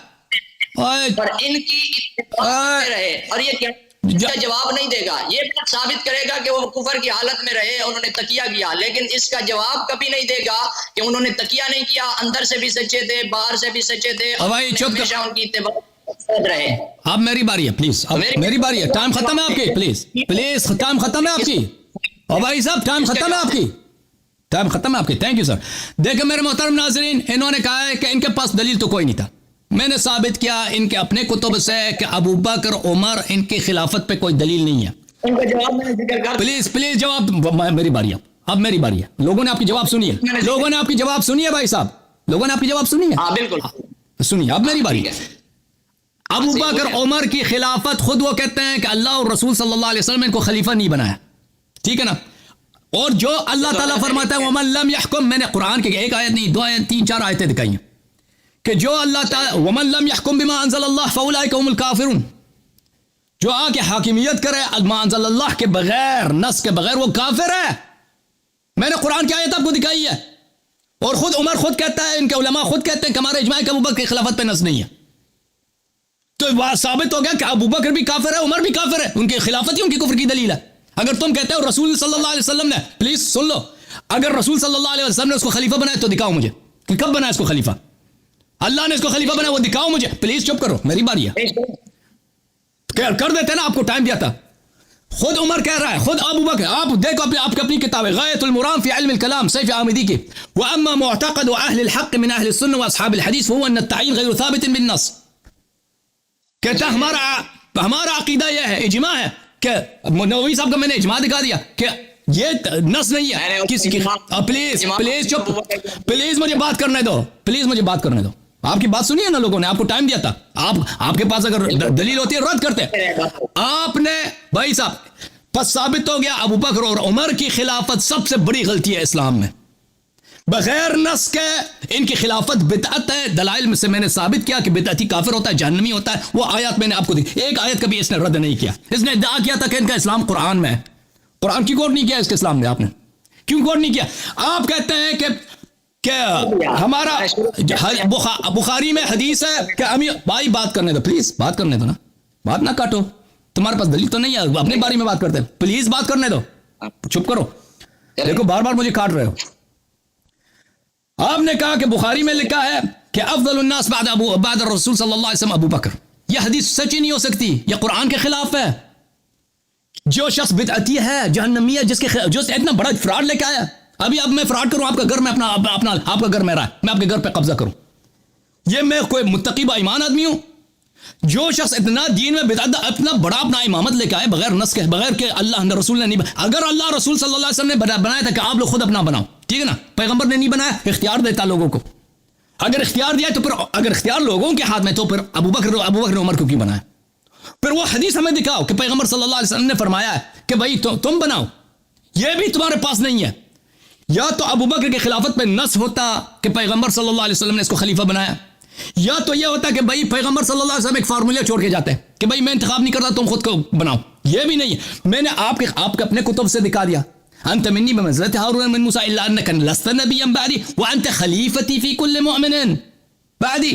[SPEAKER 2] اوے
[SPEAKER 1] اور ان کی اتباع میں رہے، اور یہ کیا اس کا جواب نہیں دے گا، یہ بات ثابت کرے گا کہ وہ کفر کی حالت میں رہے، انہوں نے تقیہ کیا، لیکن اس کا جواب کبھی نہیں دے گا کہ انہوں نے تقیہ نہیں کیا، اندر سے بھی سچے تھے، باہر سے بھی سچے تھے،
[SPEAKER 2] بھائی چپ
[SPEAKER 1] ہمیشہ ان کی اتباع رہے۔
[SPEAKER 2] اب میری باری ہے، پلیز اب میری باری ہے، ٹائم ختم ہے آپ کی، پلیز ٹائم ختم ہے آپ کی، اور بھائی صاحب ٹائم ختم ہے آپ کی، ٹائم ختم ہے آپ کی، تھینک یو سر۔ دیکھیں میرے محترم ناظرین، انہوں نے کہا ہے کہ ان کے پاس دلیل تو کوئی نہیں تھا، میں نے ثابت کیا ان کے اپنے کتب سے کہ ابو بکر عمر ان کی خلافت پہ کوئی دلیل نہیں ہے۔
[SPEAKER 1] ان کا جواب میں نے ذکر کر
[SPEAKER 2] پلیز جواب، میری باری ہے، اب میری باری ہے، لوگوں نے آپ کی جواب سنی ہے، لوگوں نے آپ کی جواب سنی ہے بھائی صاحب، لوگوں نے آپ کی جواب سنی ہے،
[SPEAKER 1] ہاں بالکل
[SPEAKER 2] سنیے اب میری باری ہے۔ ابو بکر عمر کی خلافت خود وہ کہتے ہیں کہ اللہ اور رسول صلی اللہ علیہ وسلم نے ان کو خلیفہ نہیں بنایا، ٹھیک ہے نا، اور جو اللہ تعالیٰ فرماتا ہے وَمَن لَمْ يَحْكُم، میں نے قرآن کی ایک آیت نہیں، 2 آیت 3 4 آیتیں دکھائی ہیں کہ جو اللہ تعالیٰ وَمَن لَمْ يَحْكُم بِمَا أَنزَلَ اللَّهُ فَأُولَٰئِكَ هُمُ الْكَافِرُونَ، جو آ کے حاکمیت کرے ما انزل اللہ کے بغیر، نص کے بغیر، وہ کافر ہے۔ میں نے قرآن کی آیت آپ کو دکھائی ہے، اور خود عمر خود کہتا ہے، ان کے علماء خود کہتے ہیں کہ ہمارے اجماع کہ ابو بکر کی خلافت پہ نص نہیں ہے، تو بات ثابت ہو گیا کہ ابو بکر بھی کافر ہے، عمر بھی کافر ہے، ان کی خلافت ہی ان کی کفر کی دلیل ہے۔ اگر تم کہتے ہو رسول صلی اللہ علیہ وسلم نے، پلیز سن لو، اگر رسول صلی اللہ علیہ وسلم نے اس کو خلیفہ بنایا تو دکھاؤ مجھے کہ کب بنایا اس کو خلیفہ، اللہ نے اس کو خلیفہ بنایا وہ دکھاؤ مجھے، پلیز چپ کرو، میری باری ہے، کر دیتے نا، آپ کو ٹائم دیا تھا، خود عمر کہہ رہا ہے، خود ابو بکر، آپ دیکھو آپ کی اپنی کتاب ہے غایۃ المرام فی علم الکلام سیف آمدی کی، واما معتقد اہل الحق من اہل السنہ واصحاب الحدیث فهو ان التعیین غیر ثابت بالنص، کہتا ہمارا عقیدہ یہ ہے، اجماع ہے، کہ نووی صاحب کا میں نے اجماع دکھا دیا کہ یہ نص نہیں ہے کسی کی، پلیز چپ، پلیز مجھے بات کرنے دو، پلیز مجھے بات کرنے دو، آپ کی بات سنی ہے نا، لوگوں نے آپ کو ٹائم دیا تھا، آپ کے پاس اگر دلیل ہوتی ہے رد کرتے، آپ نے بھائی صاحب پس ثابت ہو گیا ابو بکر اور عمر کی خلافت سب سے بڑی غلطی ہے اسلام میں، بغیر نص کے ان کی خلافت بدعت ہے، دلائل میں سے میں نے ثابت کیا کہ بدعتی کافر ہوتا ہے، جہنمی ہوتا ہے، وہ آیات میں نے آپ کو دی، ایک آیت کبھی اس نے رد نہیں کیا، اس نے ادعا کیا تھا کہ ان کا اسلام قرآن میں ہے، قرآن کی غور نہیں کیا اس کے اسلام میں، آپ نے کیوں غور نہیں کیا؟ آپ کہتے ہیں کہ ہمارا بخاری میں حدیث ہے کہ بھائی بات کرنے دو، پلیز بات کرنے دو نا، بات نہ کاٹو، تمہارے پاس دلیل تو نہیں ہے، اپنے بارے میں بات کرتے ہیں، پلیز بات کرنے دو، چپ کرو، دیکھو بار بار مجھے کاٹ رہے ہو۔ آپ نے کہا کہ بخاری میں لکھا ہے کہ افضل الناس بعد الرسول صلی اللہ علیہ وسلم ابو بکر، یہ حدیث سچی نہیں ہو سکتی، یہ قرآن کے خلاف ہے، جو شخص بدعتی ہے، جہنمی ہے، جو اتنا بڑا فراڈ لے کے آیا، ابھی اب میں فراڈ کروں، آپ کا گھر میں آپ کا گھر میرا ہے، میں آپ کے گھر پہ قبضہ کروں، یہ میں کوئی متقی با ایمان آدمی ہوں؟ جو شخص اتنا دین میں بدعت، اتنا بڑا اپنا امامت لے کے آئے بغیر نص کے، بغیر کہ اللہ رسول نے نہیں، اگر اللہ رسول صلی اللہ علیہ وسلم نے بنایا تھا کہ آپ لوگ خود اپنا بناؤ، ٹھیک ہے نا، پیغمبر نے نہیں بنایا، اختیار دیتا لوگوں کو، اگر اختیار دیا تو پھر اگر اختیار لوگوں کے ہاتھ میں تو پھر ابو بکر عمر کو کیوں بنایا؟ پھر وہ حدیث ہمیں دکھاؤ کہ پیغمبر صلی اللہ علیہ وسلم نے فرمایا ہے کہ بھائی تم بناؤ، یہ بھی تمہارے پاس نہیں ہے، یا تو ابو بکر کی خلافت پہ نص ہوتا کہ پیغمبر صلی اللہ علیہ وسلم نے اس کو خلیفہ بنایا، یا تو یہ ہوتا کہ بھائی پیغمبر صلی اللہ علیہ وسلم ایک فارمولہ چھوڑ کے جاتے ہیں کہ بھائی میں انتخاب نہیں کرتا، تم خود کو بناؤ، یہ بھی نہیں ہے، میں نے آپ کے اپنے کتب سے دکھا دیا، انت منی بمنزلۃ ہارون من موسیٰ الا انک لست نبیا بعدی وانت خلیفتی فی کل مؤمن بعدی،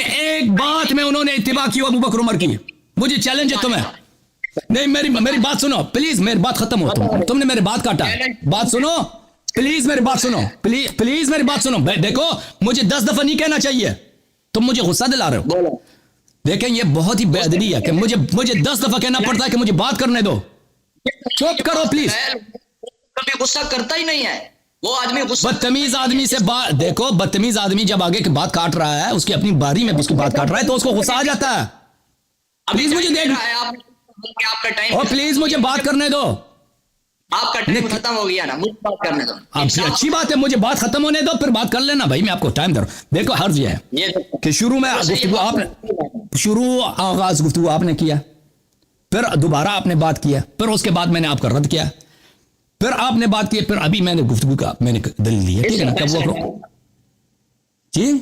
[SPEAKER 2] کہ ایک بات میں انہوں نے اتباع کی ابو بکر عمر کی. مجھے چیلنج ہے تمہیں. نہیں میری بات سنو پلیز, میری بات ختم ہو. تم نے میری بات کاٹا. بات سنو پلیز, میری بات سنو پلیز میری بات سنو. دیکھو مجھے 10 دفعہ نہیں کہنا چاہیے, تم مجھے غصہ دلا رہے ہو. دیکھیں یہ بہت ہی بے ادبی ہے کہ مجھے 10 دفعہ کہنا پڑتا ہے کہ مجھے بات کرنے دو. چپ کرو پلیز.
[SPEAKER 1] کبھی غصہ کرتا ہی نہیں ہے وہ آدمی.
[SPEAKER 2] بدتمیز آدمی سے بات, دیکھو بدتمیز آدمی جب آگے کی بات کاٹ رہا ہے, اس کی اپنی باری میں اس کی بات کاٹ رہا ہے تو اس کو غصہ آ جاتا ہے. پلیز مجھے دیکھ,
[SPEAKER 1] آپ کا ٹائم,
[SPEAKER 2] اور پلیز مجھے بات کرنے دو.
[SPEAKER 1] آپ کا ٹائم ختم ہو گیا نا, مجھے بات کرنے دو.
[SPEAKER 2] اچھی بات ہے, مجھے بات ختم ہونے دو پھر بات کر لینا بھائی, میں آپ کو ٹائم دے رہا ہوں. دیکھو حرض یہ ہے کہ شروع میں گفتگو آپ نے آغاز گفتگو آپ نے کیا, پھر دوبارہ آپ نے بات کیا, پھر اس کے بعد میں نے آپ کا رد کیا, پھر آپ نے بات کی, پھر ابھی میں نے گفتگو کا میں نے دلیل لی ہے. ٹھیک ہے نا, کب وہ جی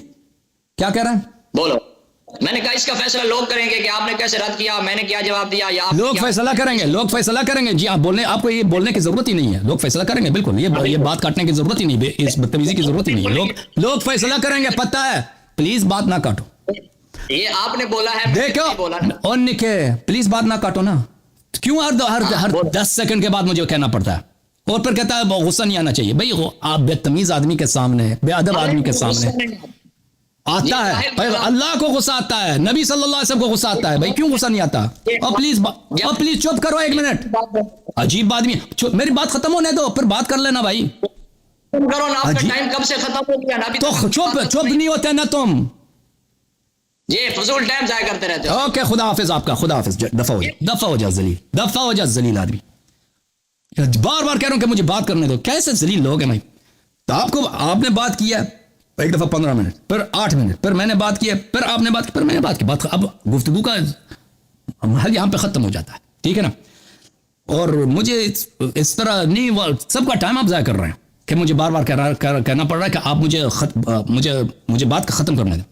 [SPEAKER 2] کیا کہہ رہے ہیں
[SPEAKER 1] بولو. میں نے کہا اس کا فیصلہ لوگ کریں گے کہ آپ نے کیسے رد کیا, میں نے کیا جواب دیا, یا
[SPEAKER 2] لوگ فیصلہ کریں گے. لوگ فیصلہ کریں گے. جی آپ کو یہ بولنے کی ضرورت ہی نہیں ہے. لوگ فیصلہ کریں گے بالکل. یہ بات کاٹنے کی ضرورت ہی نہیں, اس بدتمیزی کی ضرورت ہی نہیں ہے. لوگ فیصلہ کریں گے, پتہ ہے. پلیز بات نہ کاٹو.
[SPEAKER 1] یہ آپ نے بولا ہے,
[SPEAKER 2] دیکھو اور نکے پلیز بات نہ کاٹو نا. کیوں ہر 10 سیکنڈ کے بعد مجھے کہنا پڑتا ہے, اور پھر کہتا ہے غصہ نہیں آنا چاہیے. بھائی آپ بے تمیز آدمی کے سامنے, بے ادب آدمی کے سامنے آتا ہے. اللہ کو غصہ آتا ہے, نبی صلی اللہ علیہ وسلم کو غصہ آتا ہے. بھائی کیوں غصہ نہیں آتا؟ اور پلیز چپ کرو 1 منٹ. عجیب آدمی, میری بات ختم ہونے دو پھر بات کر لینا بھائی.
[SPEAKER 1] ٹائم کب سے ختم ہو گیا نا,
[SPEAKER 2] تو چپ نہیں ہوتے نا تم.
[SPEAKER 1] یہ فضول ٹائم ضائع کرتے رہتے ہو.
[SPEAKER 2] اوکے خدا حافظ آپ کا, خدا حافظ. دفع ہو جا ذلیل, دفع ہو جا ذلیل آدمی. بار بار کہہ رہا ہوں کہ مجھے بات کرنے دو. کیسے ذلیل لوگ ہیں بھائی. تو آپ نے بات کیا ایک دفعہ 15 منٹ, پھر 8 منٹ, پھر میں نے بات کی, پھر آپ نے بات کی, پھر میں نے بات کی. اب گفتگو کا محل یہاں پہ ختم ہو جاتا ہے. ٹھیک ہے نا. اور مجھے اس طرح نہیں, سب کا ٹائم آپ ضائع کر رہے ہیں کہ مجھے بار بار کہنا پڑ رہا ہے کہ آپ مجھے بات ختم کرنے دیں.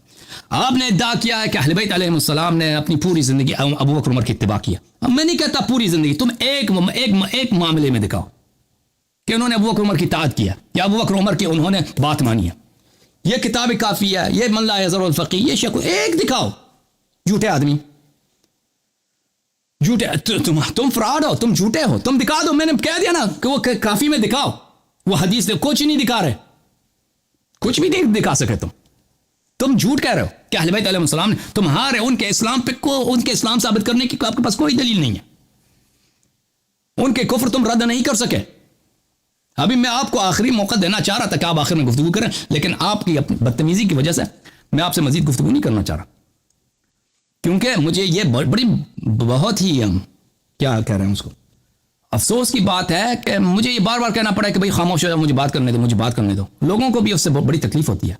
[SPEAKER 2] آپ نے ادعا کیا ہے کہ اہل بیت علیہ السلام نے اپنی پوری زندگی ابو بکر عمر کی اتباع کیا. اب میں نہیں کہتا پوری زندگی, تم ایک معاملے میں دکھاؤ کہ انہوں نے ابو بکر عمر کی اطاعت کیا, یا ابو بکر عمر کی انہوں نے بات مانی ہے. یہ کتاب کافی ہے, یہ من لا یضر الفقی, یہ شک ایک دکھاؤ. جھوٹے آدمی, جھوٹے تم فراڈ ہو, تم جھوٹے ہو, تم دکھا دو. میں نے کہہ دیا نا کہ وہ کافی میں دکھاؤ. وہ حدیث کچھ نہیں دکھا رہے, کچھ بھی نہیں دکھا سکے. تم جھوٹ کہہ رہے ہو کہ اہل بیت علیہ السلام نے تمہارے ان کے اسلام پہ ان کے اسلام ثابت کرنے کی آپ کے پاس کوئی دلیل نہیں ہے. ان کے کفر تم رد نہیں کر سکے. ابھی میں آپ کو آخری موقع دینا چاہ رہا تھا کہ آپ آخر میں گفتگو کریں, لیکن آپ کی بدتمیزی کی وجہ سے میں آپ سے مزید گفتگو نہیں کرنا چاہ رہا, کیونکہ مجھے یہ بڑی بہت ہی کیا کہہ رہے ہیں اس کو, افسوس کی بات ہے کہ مجھے یہ بار بار کہنا پڑا ہے کہ بھائی خاموش ہو جاؤ, مجھے بات کرنے دو, مجھے بات کرنے دو. لوگوں کو بھی اس سے بڑی تکلیف ہوتی ہے.